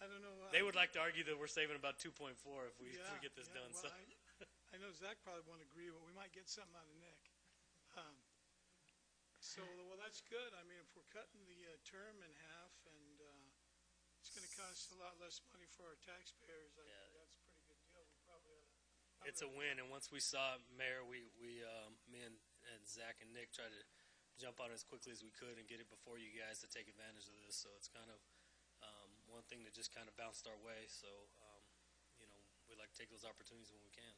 I don't know. They would like to argue that we're saving about 2.4 if we get this done. Well, So. I know Zach probably won't agree, but we might get something out of Nick. Well, that's good. I mean, if we're cutting the term in half, and it's going to cost a lot less money for our taxpayers, I think that's a pretty good deal. We probably ought to. It's a win, and once we saw it, Mayor, me and Zach and Nick tried to jump on it as quickly as we could and get it before you guys to take advantage of this. So it's kind of one thing that just kind of bounced our way. So we like to take those opportunities when we can.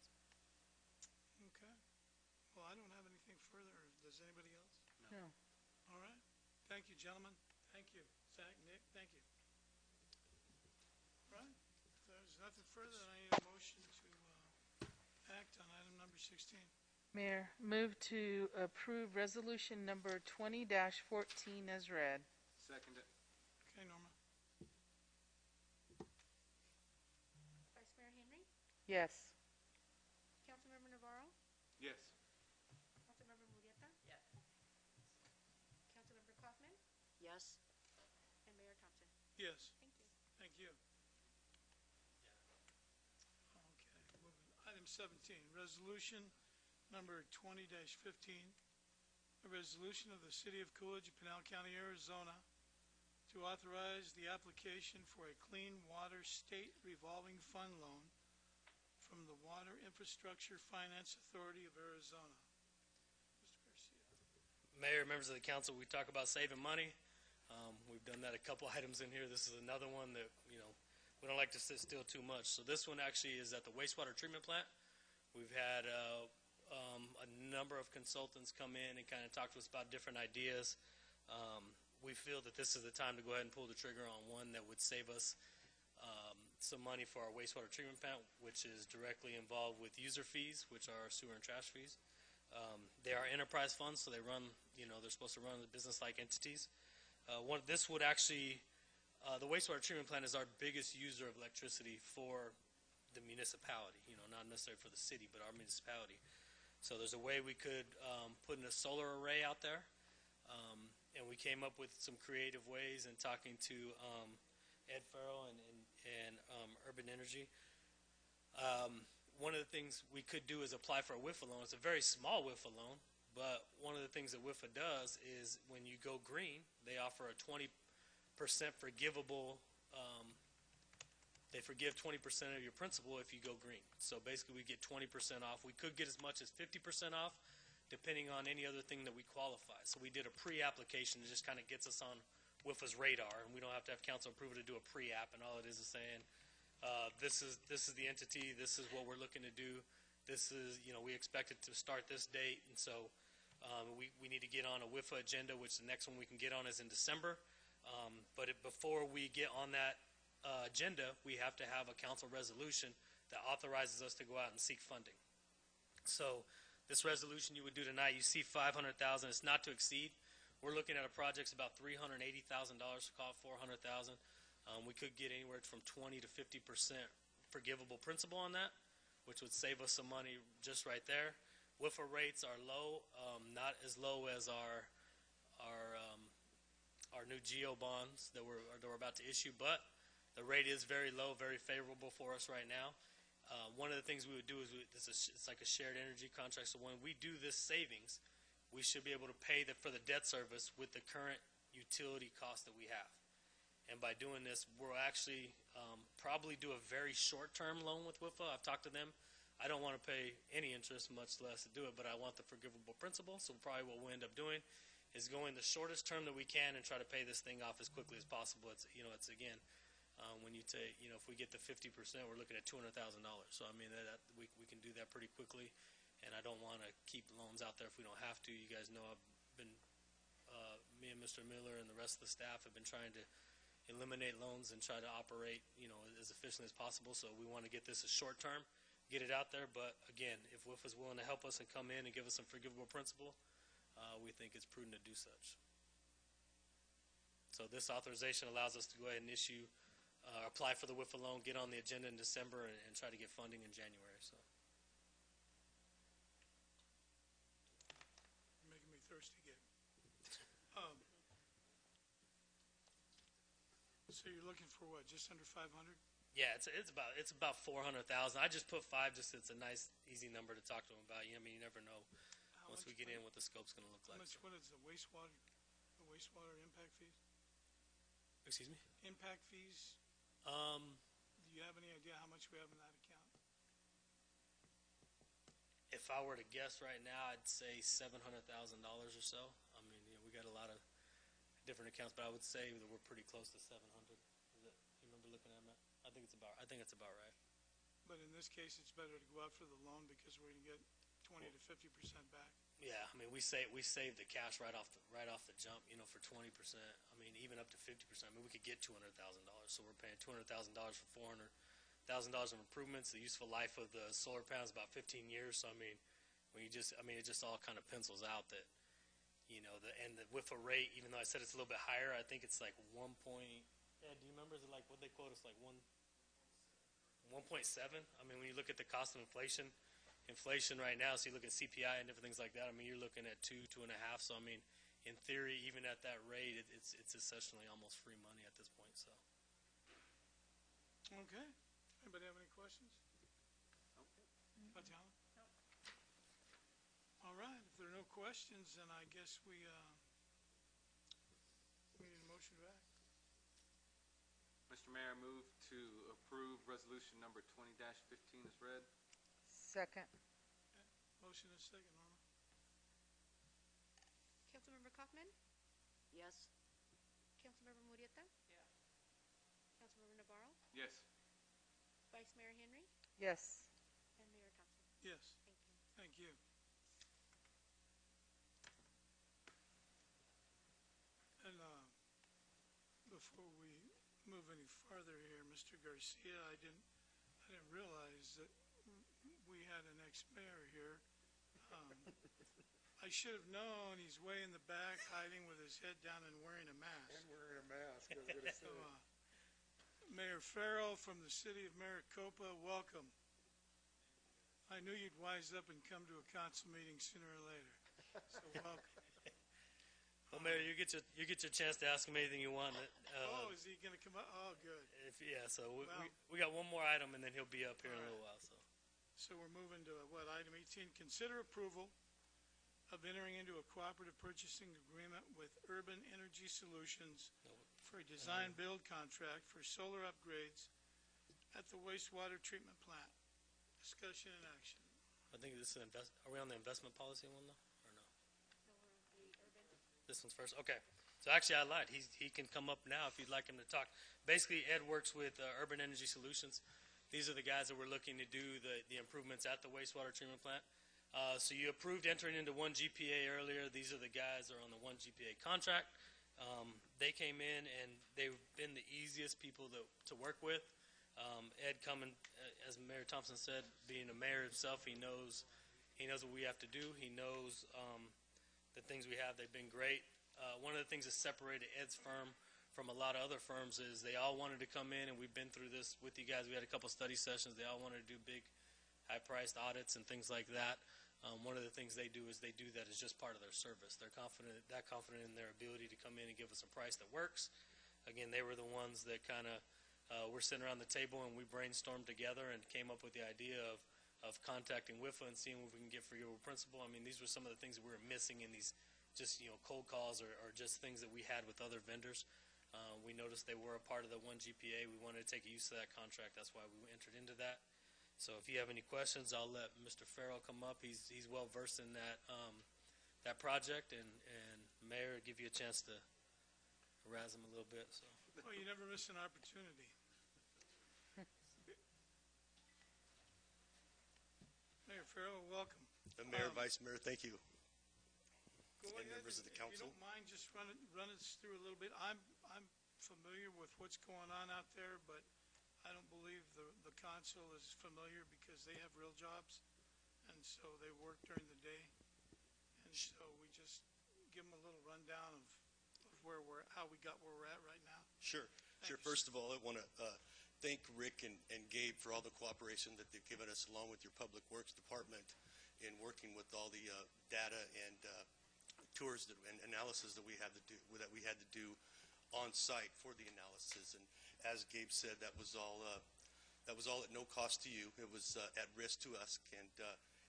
Okay. Well, I don't have anything further. Does anybody else? No. All right. Thank you, gentlemen. Thank you, Zach, Nick. Thank you. All right. If there's nothing further, then I need a motion to act on item number 16. Mayor, move to approve resolution number 20-14 as read. Second it. Okay, Norma. Vice Mayor Henry, Yes. Councilmember Navarro, Yes. Councilmember Murrieta. Yes. Councilmember Kaufman, Yes. and Mayor Thompson. Yes. Thank you. Thank you. Okay, moving. Item 17, resolution number 20-15, a resolution of the City of Coolidge, Pinal County, Arizona, to authorize the application for a Clean Water State Revolving Fund loan from the Water Infrastructure Finance Authority of Arizona. Mr. Garcia. Mayor, members of the council, we talk about saving money. We've done that a couple items in here. This is another one that, we don't like to sit still too much. So this one actually is at the wastewater treatment plant. We've had a number of consultants come in and kind of talk to us about different ideas. we feel that this is the time to go ahead and pull the trigger on one that would save us some money for our wastewater treatment plant, which is directly involved with user fees, which are sewer and trash fees. They are enterprise funds, so they run, they're supposed to run the business-like entities. This would actually, the wastewater treatment plant is our biggest user of electricity for the municipality, not necessarily for the city, but our municipality. So there's a way we could put in a solar array out there, and we came up with some creative ways in talking to Ed Farrell and Urban Energy. One of the things we could do is apply for a WIFA loan. It's a very small WIFA loan, but one of the things that WIFA does is when you go green, they offer a 20% forgivable. They forgive 20% of your principal if you go green. So basically, we get 20% off. We could get as much as 50% off, depending on any other thing that we qualify. So we did a pre-application that just kind of gets us on WIFA's radar, and we don't have to have council approval to do a pre-app, and all it is saying, this is the entity, this is what we're looking to do, this is, we expect it to start this date, and so we need to get on a WIFA agenda, which the next one we can get on is in December. But before we get on that agenda, we have to have a council resolution that authorizes us to go out and seek funding. So this resolution you would do tonight, you see $500,000, it's not to exceed. We're looking at a project about $380,000, call it $400,000. We could get anywhere from 20 to 50% forgivable principal on that, which would save us some money just right there. WIFA rates are low, not as low as our new GEO bonds that we're about to issue, but the rate is very low, very favorable for us right now. One of the things we would do is it's like a shared energy contract. So when we do this savings, we should be able to pay for the debt service with the current utility cost that we have. And by doing this, we'll actually probably do a very short-term loan with WIFA. I've talked to them. I don't want to pay any interest, much less to do it, but I want the forgivable principal. So probably what we'll end up doing is going the shortest term that we can and try to pay this thing off as quickly as possible. It's again, when you take, if we get the 50%, we're looking at $200,000. So I mean, we can do that pretty quickly. And I don't want to keep loans out there if we don't have to. You guys know I've been, me and Mr. Miller and the rest of the staff have been trying to eliminate loans and try to operate, as efficiently as possible. So we want to get this as short term, get it out there. But again, if WIFA is willing to help us and come in and give us some forgivable principal, we think it's prudent to do such. So this authorization allows us to go ahead and apply for the WIFA loan, get on the agenda in December, and try to get funding in January. So. You're making me thirsty again. So you're looking for what, just under 500? Yeah, it's about 400,000. I just put 5 just so it's a nice, easy number to talk to them about. You never know once we get in what the scope's going to look like. What is the wastewater impact fees? Excuse me? Impact fees? Do you have any idea how much we have in that account? If I were to guess right now, I'd say $700,000 or so. I mean, we got a lot of different accounts, but I would say that we're pretty close to 700. You remember looking at that? I think it's about right. But in this case, it's better to go out for the loan because we're going to get 20 to 50% back. Yeah, I mean, we save the cash right off the jump. For 20%. I mean, even up to 50%. I mean, we could get $200,000. So we're paying $200,000 for $400,000 of improvements. The useful life of the solar panel is about 15 years. So I mean, it just all kind of pencils out that, and the WIFA rate, even though I said it's a little bit higher, I think it's like 1 point. Ed, do you remember? Is it like what they quote us, like 1.7? I mean, when you look at the cost of inflation right now, so you look at CPI and different things like that. I mean, you're looking at 2.5. So I mean, in theory, even at that rate, it's essentially almost free money at this point. So. Okay. Anybody have any questions? Okay. Tatiana? No. All right. If there are no questions, then I guess we need a motion to act. Mr. Mayor, I move to approve resolution number 20-15 as read. Second. Okay. Motion is second, Norma. Councilmember Kaufman? Yes. Councilmember Murieta? Yes. Councilmember Navarro? Yes. Vice Mayor Henry? Yes. And Mayor Thompson? Yes. Thank you. Thank you. And before we move any farther here, Mr. Garcia, I didn't realize that we had an ex-mayor here. I should have known he's way in the back, hiding with his head down and wearing a mask. And wearing a mask, I was gonna So, say. Mayor Farrell from the city of Maricopa, welcome. I knew you'd wise up and come to a council meeting sooner or later, so welcome. Well, Mayor, you get your chance to ask him anything you want. Oh, is he gonna come up? Oh, good. So Well- we got one more item, and then he'll be up here in a little while. So we're moving to, item 18, consider approval of entering into a cooperative purchasing agreement with Urban Energy Solutions for a design-build contract for solar upgrades at the wastewater treatment plant. Discussion and action. I think this is are we on the investment policy one though, or no? This one's first. Okay. So actually, I lied. He can come up now if you'd like him to talk. Basically, Ed works with Urban Energy Solutions. These are the guys that we're looking to do the improvements at the wastewater treatment plant. So you approved entering into 1 GPA earlier. These are the guys that are on the 1 GPA contract. They came in, and they've been the easiest people to work with. Ed coming, as Mayor Thompson said, being a mayor himself, he knows what we have to do. He knows the things we have. They've been great. One of the things that separated Ed's firm from a lot of other firms is they all wanted to come in, and we've been through this with you guys. We had a couple study sessions. They all wanted to do big, high-priced audits and things like that. One of the things they do is they do that as just part of their service. They're confident in their ability to come in and give us a price that works. Again, they were the ones that kind of we're sitting around the table and we brainstormed together and came up with the idea of contacting WIFA and seeing what we can get for your principal. I mean, these were some of the things that we were missing in these just cold calls or just things that we had with other vendors. We noticed they were a part of the 1 GPA. We wanted to take use of that contract. That's why we entered into that. So if you have any questions, I'll let Mr. Farrell come up. He's well versed in that project, and Mayor give you a chance to razz him a little bit. So. Well, you never miss an opportunity. Mayor Farrell, welcome. Mayor, Vice Mayor, thank you. Go And ahead, members of the if council. you don't mind, just run us through a little bit. I'm familiar with what's going on out there, but I don't believe the council is familiar because they have real jobs, and so they work during the day. And so we just give them a little rundown of how we got where we're at right now. Sure. Thank you, First of all, I want to thank Rick and Gabe for all the cooperation that they've given us, along with your Public Works Department, in working with all the data and tours and analysis that we had to do on site for the analysis. And as Gabe said, that was all at no cost to you. It was at risk to us, and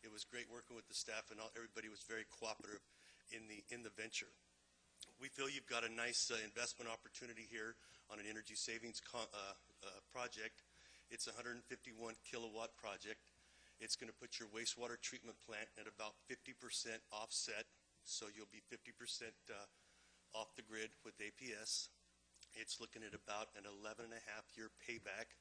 it was great working with the staff, and everybody was very cooperative in the venture. We feel you've got a nice investment opportunity here on an energy savings project. It's a 151 kilowatt project. It's going to put your wastewater treatment plant at about 50% offset, so you'll be 50% off the grid with APS. It's looking at about an 11.5-year payback.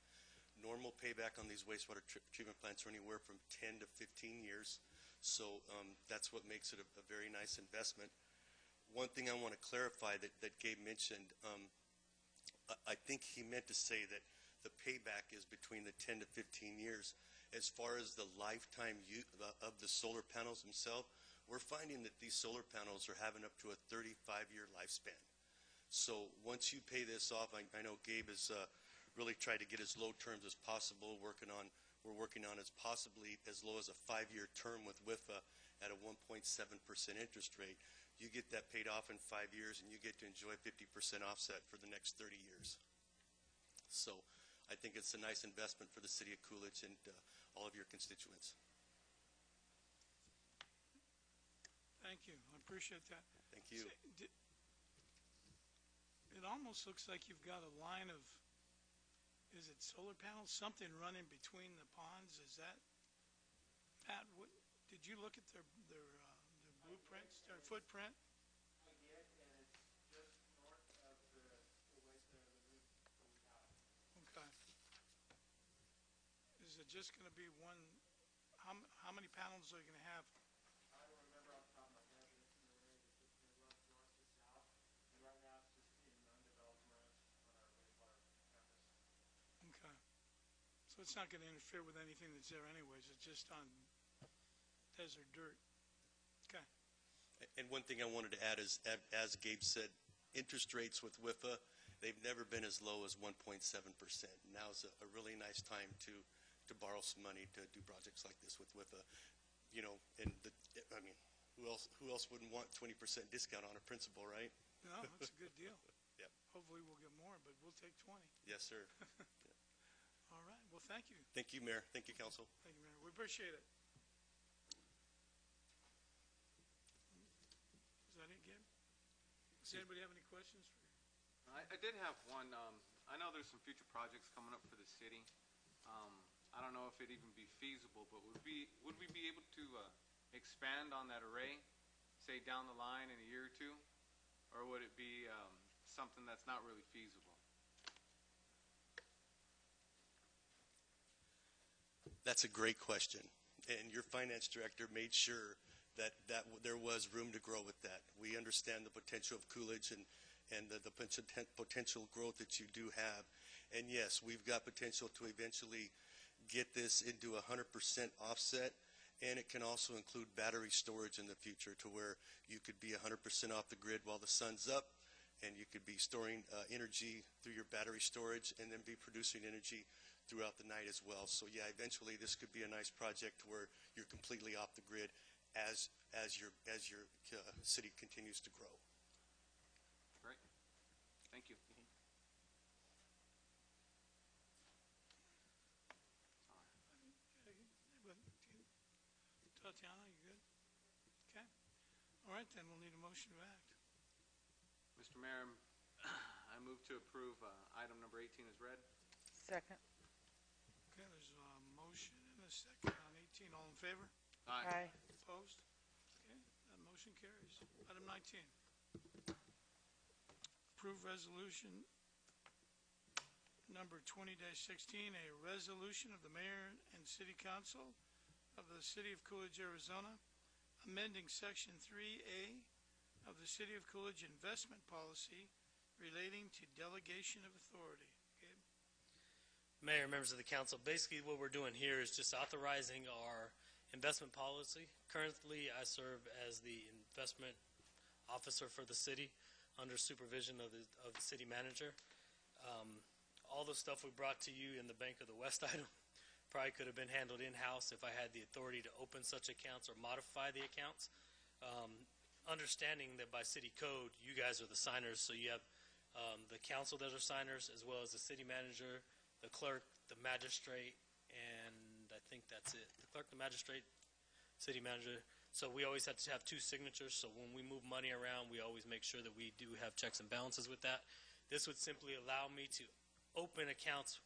Normal payback on these wastewater treatment plants are anywhere from 10 to 15 years, so that's what makes it a very nice investment. One thing I want to clarify that Gabe mentioned, I think he meant to say that the payback is between the 10 to 15 years. As far as the lifetime of the solar panels themselves, we're finding that these solar panels are having up to a 35-year lifespan. So once you pay this off, I know Gabe has really tried to get as low terms as possible. We're working on as possibly as low as a 5-year term with WIFA at a 1.7% interest rate. You get that paid off in 5 years, and you get to enjoy 50% offset for the next 30 years. So I think it's a nice investment for the city of Coolidge and all of your constituents. Thank you. I appreciate that. Thank you. It almost looks like you've got a line of, is it solar panels, something running between the ponds? Is that, Pat, did you look at their blueprints, their footprint? I did, and it's just north of the waste of the roof that we have. Okay. Is it just going to be one, how many panels are you going to have? I don't remember off the top of my head, but it's in the range of 15 runs north to south. And right now it's just in undeveloped runs on our it's not gonna interfere with anything that's there anyways, it's just on desert dirt. Okay, And one thing I wanted to add is, as Gabe said, interest rates with WIFA, they've never been as low as 1.7%. Now's a really nice time to borrow some money to do projects like this with WIFA. You know, and I mean, who else wouldn't want 20% discount on a principal, right? no, that's a good deal. Yep. Hopefully we'll get more, but we'll take 20. Yes, sir. All right, well, thank you. Thank you, Mayor. Thank you, Council. Thank you, Mayor. We appreciate it. Is that it, Gabe? Does anybody have any questions for you? I did have one. I know there's some future projects coming up for the city. I don't know if it'd even be feasible, but would we be able to expand on that array, say down the line in a year or two, or would it be something that's not really feasible? That's a great question. And your finance director made sure that there was room to grow with that. We understand the potential of Coolidge and the potential growth that you do have. And yes, we've got potential to eventually get this into 100% offset, and it can also include battery storage in the future to where you could be 100% off the grid while the sun's up, and you could be storing energy through your battery storage and then be producing energy throughout the night as well. So yeah, eventually this could be a nice project where you're completely off the grid as your city continues to grow. Great. Thank you. Tatiana, you good? Okay. All right, then we'll need a motion to act. Mr. Mayor, I move to approve item number 18 as read. Second. Okay, there's a motion and a second on 18. All in favor? Aye. Opposed? Okay, that motion carries. Item 19. Approve resolution number 20-16, a resolution of the mayor and city council of the city of Coolidge, Arizona, amending section 3A of the city of Coolidge investment policy relating to delegation of authority. Gabe? Mayor, members of the council, basically what we're doing here is just authorizing our investment policy. Currently, I serve as the investment officer for the city under supervision of the city manager. All the stuff we brought to you in the Bank of the West item probably could have been handled in-house if I had the authority to open such accounts or modify the accounts. Understanding that by city code, you guys are the signers, so you have the council that are signers, as well as the city manager, the clerk, the magistrate, and I think that's it. The clerk, the magistrate, city manager. So we always have to have two signatures, so when we move money around, we always make sure that we do have checks and balances with that. This would simply allow me to open accounts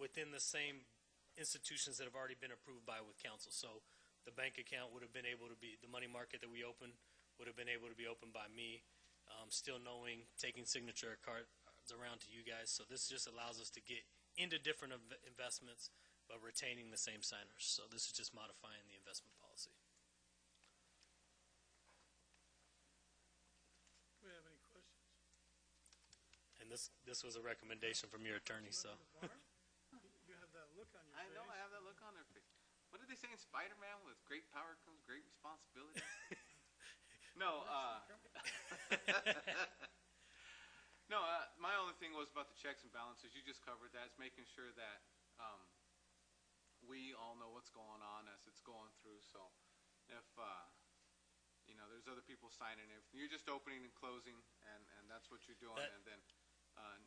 within the same institutions that have already been approved by with council. So the bank account would have been able to be, the money market that we opened would have been able to be opened by me, still knowing, taking signature cards around to you guys. So this just allows us to get into different investments, but retaining the same signers. So this is just modifying the investment policy. Do we have any questions? And this was a recommendation from your attorney, so. You have that look on your face. I know, I have that look on their face. What did they say in Spider-Man? With great power comes great responsibility. No, no. My only thing was about the checks and balances. You just covered that. It's making sure that we all know what's going on as it's going through. So, if there's other people signing everything, you're just opening and closing, and that's what you're doing. And then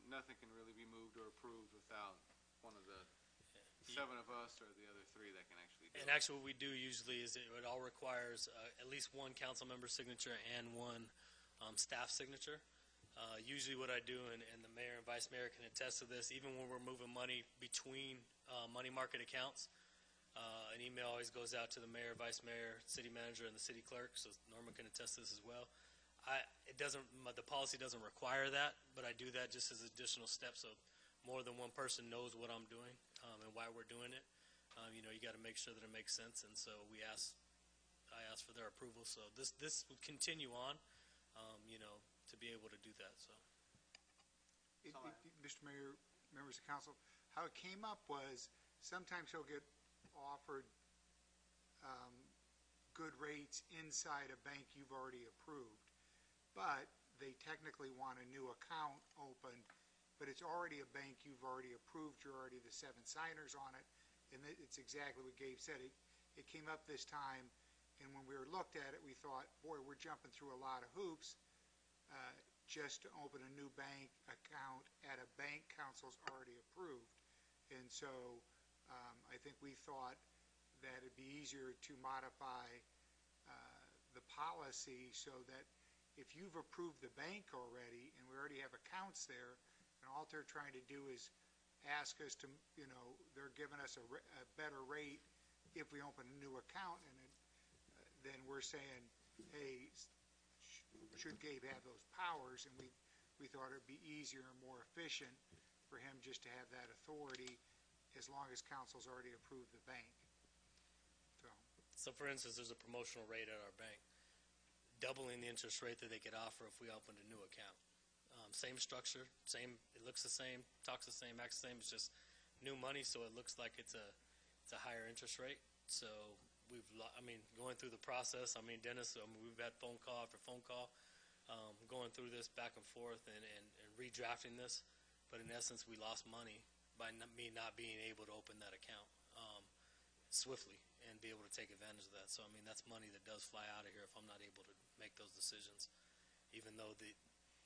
nothing can really be moved or approved without one of the 7 of us or the other 3 that can actually do it. And actually what we do usually is it all requires at least one council member signature and one staff signature. Usually what I do, and the mayor and vice mayor can attest to this, even when we're moving money between money market accounts, an email always goes out to the mayor, vice mayor, city manager, and the city clerk, so Norma can attest to this as well. The policy doesn't require that, but I do that just as additional steps of more than one person knows what I'm doing and why we're doing it. You got to make sure that it makes sense, and so I ask for their approval. So this would continue on, to be able to do that. So, Mr. Mayor, members of council, how it came up was sometimes he'll get offered good rates inside a bank you've already approved, but they technically want a new account opened, but it's already a bank you've already approved, you're already the 7 signers on it, and it's exactly what Gabe said. It came up this time, and when we looked at it, we thought, boy, we're jumping through a lot of hoops just to open a new bank account at a bank council's already approved. And so I think we thought that it'd be easier to modify the policy so that if you've approved the bank already and we already have accounts there, and all they're trying to do is ask us to, they're giving us a better rate if we open a new account, and then we're saying, hey, should Gabe have those powers? And we thought it'd be easier and more efficient for him just to have that authority as long as council's already approved the bank. So for instance, there's a promotional rate at our bank, doubling the interest rate that they could offer if we opened a new account. Same structure, it looks the same, talks the same, acts the same, it's just new money, so it looks like it's a higher interest rate. So going through the process, Dennis, we've had phone call after phone call, going through this back and forth and redrafting this, but in essence, we lost money by me not being able to open that account swiftly and be able to take advantage of that. So, that's money that does fly out of here if I'm not able to make those decisions, even though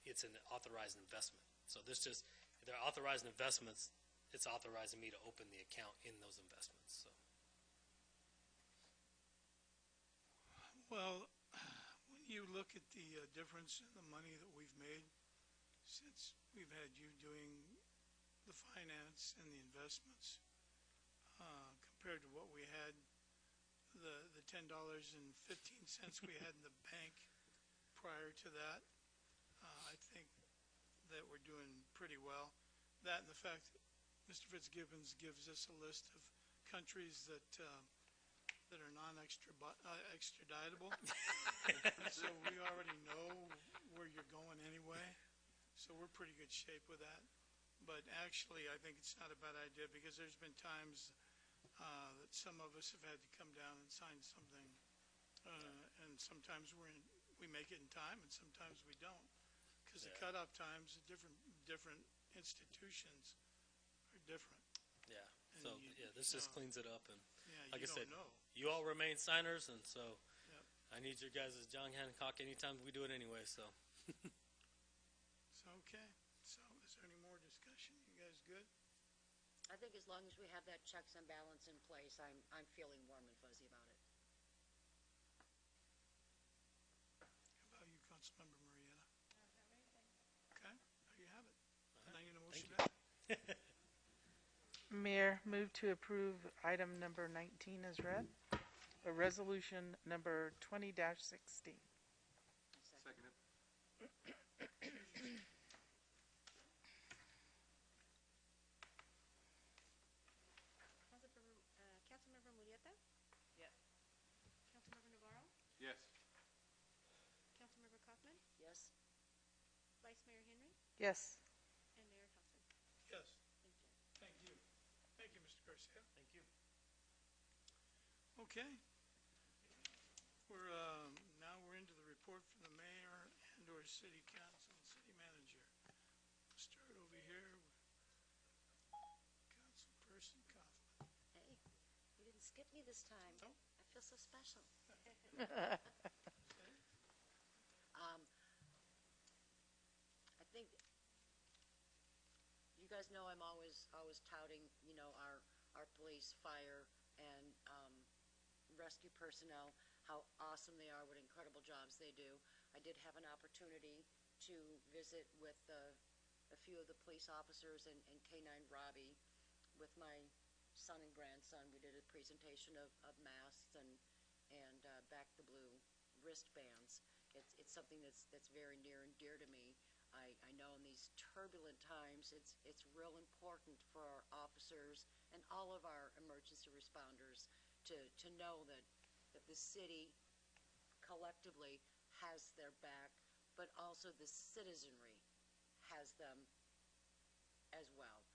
it's an authorized investment. So they're authorized investments, it's authorizing me to open the account in those investments. So. Well, when you look at the difference in the money that we've made since we've had you doing the finance and the investments, compared to what we had, the $10.15 we had in the bank prior to that, I think that we're doing pretty well. That and the fact that Mr. Fitzgibbons gives us a list of countries that are non-extraditable. So we already know where you're going anyway. So we're pretty good shape with that. But actually, I think it's not a bad idea because there's been times that some of us have had to come down and sign something, and sometimes we make it in time, and sometimes we don't, because the cutoff times at different institutions are different. Yeah. So this just cleans it up, and like I said, know. you all remain signers, and so Yep. I need your guys' John Hancock anytime we do it anyway. So. So okay. So is there any more discussion? You guys good? I think as long as we have that checks and balance in place, I'm feeling warm and fuzzy about it. How about you, Councilmember Marietta? Okay, there you have it. Can I get a motion? Mayor, move to approve item number 19 as read, a resolution number 20-16. Second it. Councilmember Murieta? Yes. Councilmember Navarro? Yes. Councilmember Kaufman? Yes? Vice Mayor Henry? Yes. And Mayor Thompson? Yes. Thank you. Thank you. Thank you, Mr. Garcia. Thank you. Okay. Now we're into the report from the mayor and/or city council and city manager. We'll start over here with Councilperson Kaufman. Hey, you didn't skip me this time. Nope. I feel so special. I think you guys know I'm always touting, our police, fire, and rescue personnel, how awesome they are, what incredible jobs they do. I did have an opportunity to visit with a few of the police officers and K-9 Robbie with my son and grandson. We did a presentation of masks and Back the Blue wristbands. It's something that's very near and dear to me. I know in these turbulent times, it's real important for our officers and all of our emergency responders to know that the city collectively has their back, but also the citizenry has them as well.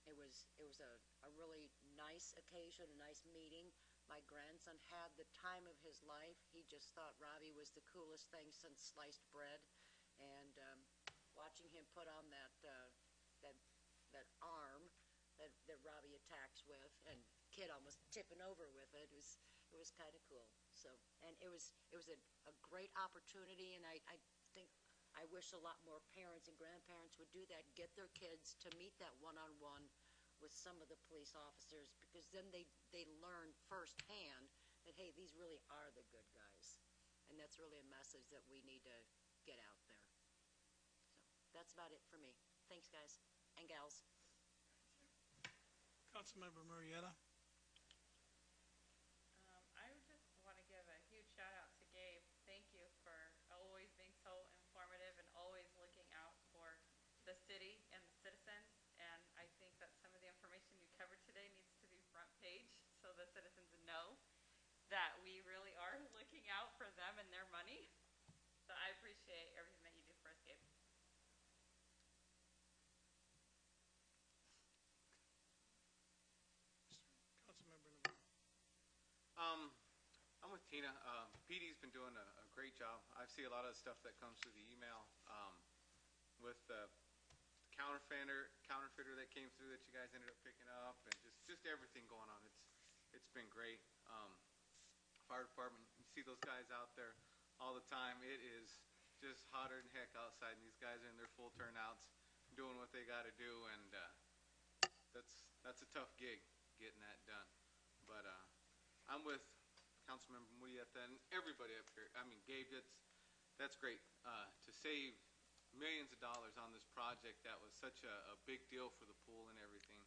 It was a really nice occasion, a nice meeting. My grandson had the time of his life. He just thought Robbie was the coolest thing since sliced bread. And watching him put on that arm that Robbie attacks with, and kid almost tipping over with it was kind of cool. So, and it was a great opportunity, and I think I wish a lot more parents and grandparents would do that, get their kids to meet that one-on-one with some of the police officers, because then they learn firsthand that, hey, these really are the good guys. And that's really a message that we need to get out there. So that's about it for me. Thanks, guys and gals. Councilmember Murrieta. I just want to give a huge shout out to Gabe. Thank you for always being so informative and always looking out for the city and the citizens. And I think that some of the information you covered today needs to be front page so the citizens know that we really are looking out for them and their money. So I appreciate everything that you do for us, Gabe. Councilmember Navarro. I'm with Tina. PD's been doing a great job. I see a lot of the stuff that comes through the email with the counterfeiter that came through that you guys ended up picking up, and just everything going on. It's been great. Fire department, you see those guys out there all the time. It is just hotter than heck outside, and these guys are in their full turnouts doing what they got to do, and that's a tough gig getting that done. But I'm with Councilmember Murrieta and everybody up here. I mean, Gabe, that's great. To save millions of dollars on this project that was such a big deal for the pool and everything,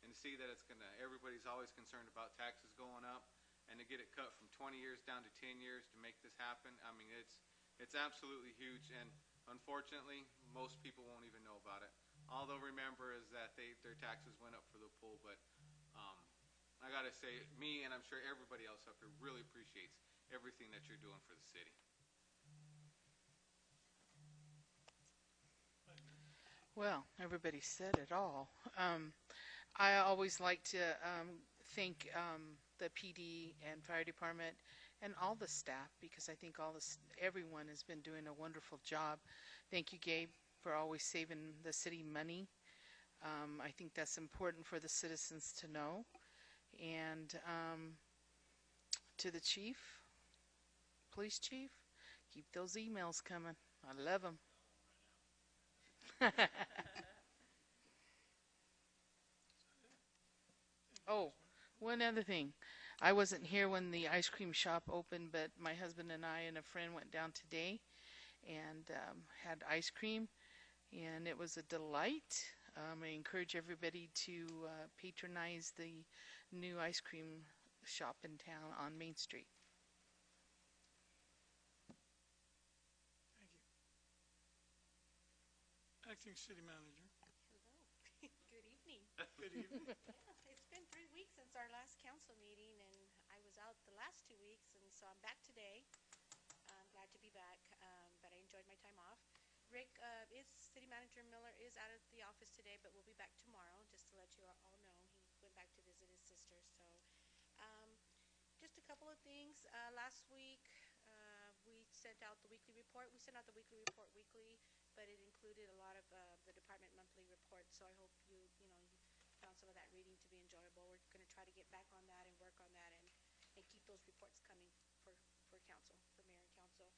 and to see that everybody's always concerned about taxes going up, and to get it cut from 20 years down to 10 years to make this happen, I mean, it's absolutely huge, and unfortunately, most people won't even know about it. All they'll remember is that their taxes went up for the pool, but I gotta say, me and I'm sure everybody else up here really appreciates everything that you're doing for the city. Well, everybody said it all. I always like to thank the PD and fire department and all the staff, because I think everyone has been doing a wonderful job. Thank you, Gabe, for always saving the city money. I think that's important for the citizens to know. And to the chief, police chief, keep those emails coming. I love them. Oh, one other thing. I wasn't here when the ice cream shop opened, but my husband and I and a friend went down today and had ice cream, and it was a delight. I encourage everybody to patronize the new ice cream shop in town on Main Street. Thank you. Acting City Manager. Hello. Good evening. Good evening. Yeah, it's been 3 weeks since our last council meeting, and I was out the last 2 weeks, and so I'm back today. I'm glad to be back, but I enjoyed my time off. Rick City Manager Miller is out of the office today, but we'll be back tomorrow, just to let you all know. He went back to visit his sister, so just a couple of things. Last week, we sent out the weekly report. We sent out the weekly report weekly, but it included a lot of the department monthly reports, so I hope you found some of that reading to be enjoyable. We're going to try to get back on that and work on that and keep those reports coming for council, for mayor and council.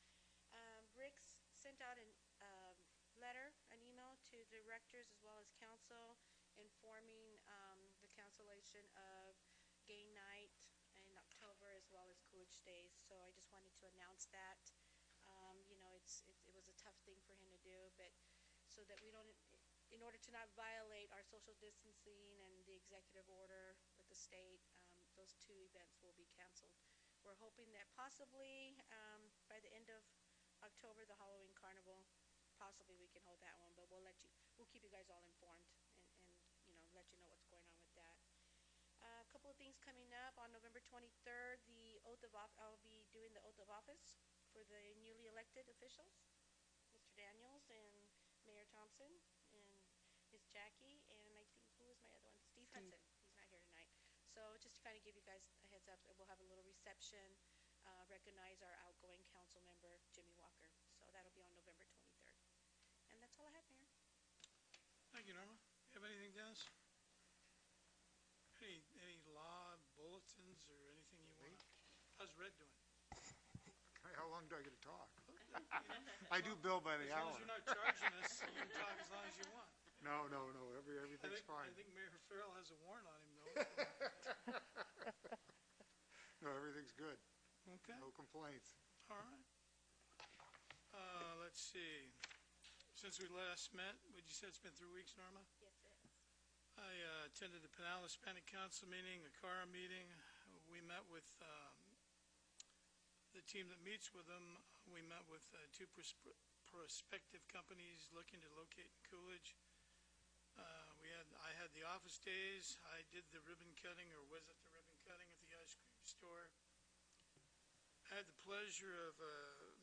Rick's sent out an email to directors as well as council informing the cancellation of game night in October as well as Coolidge Days. So I just wanted to announce that. It was a tough thing for him to do, but so that we don't, in order to not violate our social distancing and the executive order with the state, those 2 events will be canceled. We're hoping that possibly by the end of October, the Halloween Carnival, possibly we can hold that one, but we'll keep you guys all informed and let you know what's going on with that. A couple of things coming up on November 23rd, I'll be doing the oath of office for the newly elected officials, Mr. Daniels and Mayor Thompson and Ms. Jackie, and I think, who was my other one? Steve Hudson. He's not here tonight. So just to kind of give you guys a heads up, we'll have a little reception, recognize our outgoing council member, Jimmy Walker. So that'll be on November 23rd. And that's all I have, Mayor. Thank you, Norma. You have anything, Dennis? Any law bulletins or anything you want? How's Red doing? How long do I get to talk? I do bill by the As long hour. as you're not charging us, you can talk as long as you want. No, everything's fine. I think Mayor Farrell has a warrant on him, though. No, everything's good. Okay, No complaints. all right. Let's see. Since we last met, would you say it's been 3 weeks, Norma? Yes, it is. I attended the Pinal Hispanic Council meeting, the CARA meeting. We met with the team that meets with them. We met with two prospective companies looking to locate in Coolidge. I had the office days. I did the ribbon cutting, or was at the ribbon cutting at the ice cream store. I had the pleasure of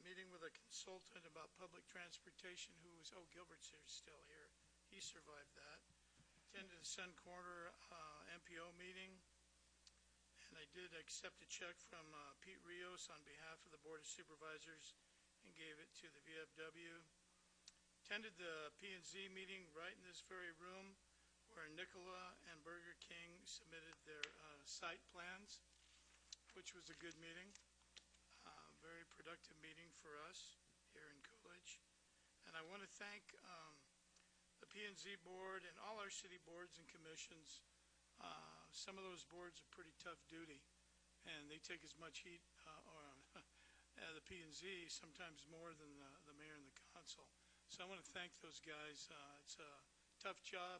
meeting with a consultant about public transportation who was, Gilbert's still here. He survived that. Attended the Sun Corner MPO meeting. And I did accept a check from Pete Rios on behalf of the Board of Supervisors and gave it to the VFW. Attended the P&Z meeting right in this very room where Nicola and Burger King submitted their site plans, which was a good meeting. Very productive meeting for us here in Coolidge. And I want to thank the P&Z board and all our city boards and commissions. Some of those boards are pretty tough duty, and they take as much heat, the P&Z, sometimes more than the mayor and the council. So I want to thank those guys. It's a tough job.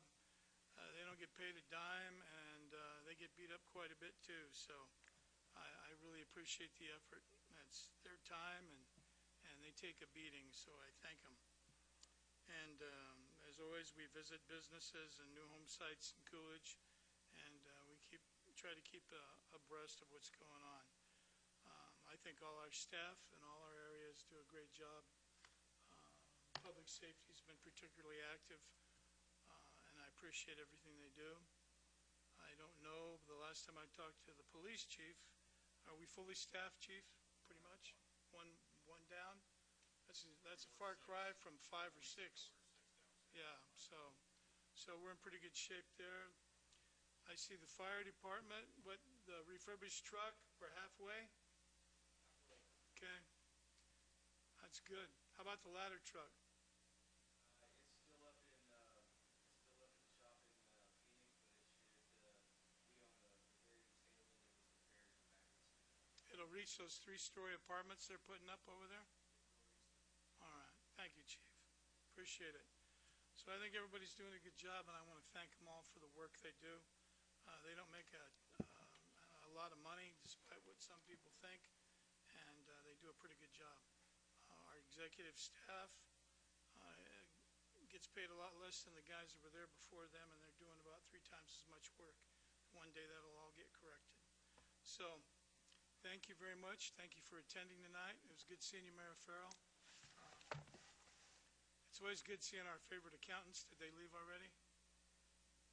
They don't get paid a dime, and they get beat up quite a bit too. So I really appreciate the effort. It's their time, and they take a beating, so I thank them. And as always, we visit businesses and new home sites in Coolidge, and we try to keep abreast of what's going on. I think all our staff and all our areas do a great job. Public safety has been particularly active, and I appreciate everything they do. I don't know, the last time I talked to the police chief, are we fully staffed, chief, pretty much? One down? That's a far cry from 5 or 6. Yeah, so we're in pretty good shape there. I see the fire department, the refurbished truck, we're halfway? Okay, that's good. How about the ladder truck? It's still up in the shop in Phoenix, but it should be on the very tail end of its repairs and back. It'll reach those 3-story apartments they're putting up over there? All right, thank you, chief. Appreciate it. So I think everybody's doing a good job, and I want to thank them all for the work they do. They don't make a lot of money, despite what some people think, and they do a pretty good job. Our executive staff gets paid a lot less than the guys that were there before them, and they're doing about 3 times as much work. One day that'll all get corrected. So thank you very much. Thank you for attending tonight. It was good seeing you, Mayor Farrell. It's always good seeing our favorite accountants. Did they leave already?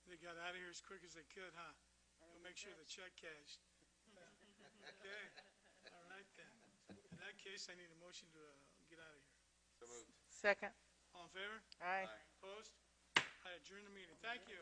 They got out of here as quick as they could, huh? We'll make sure the check cashed. Okay. All right, then. In that case, I need a motion to get out of here. So moved. Second. All in favor? Aye. Opposed? I adjourn the meeting. Thank you.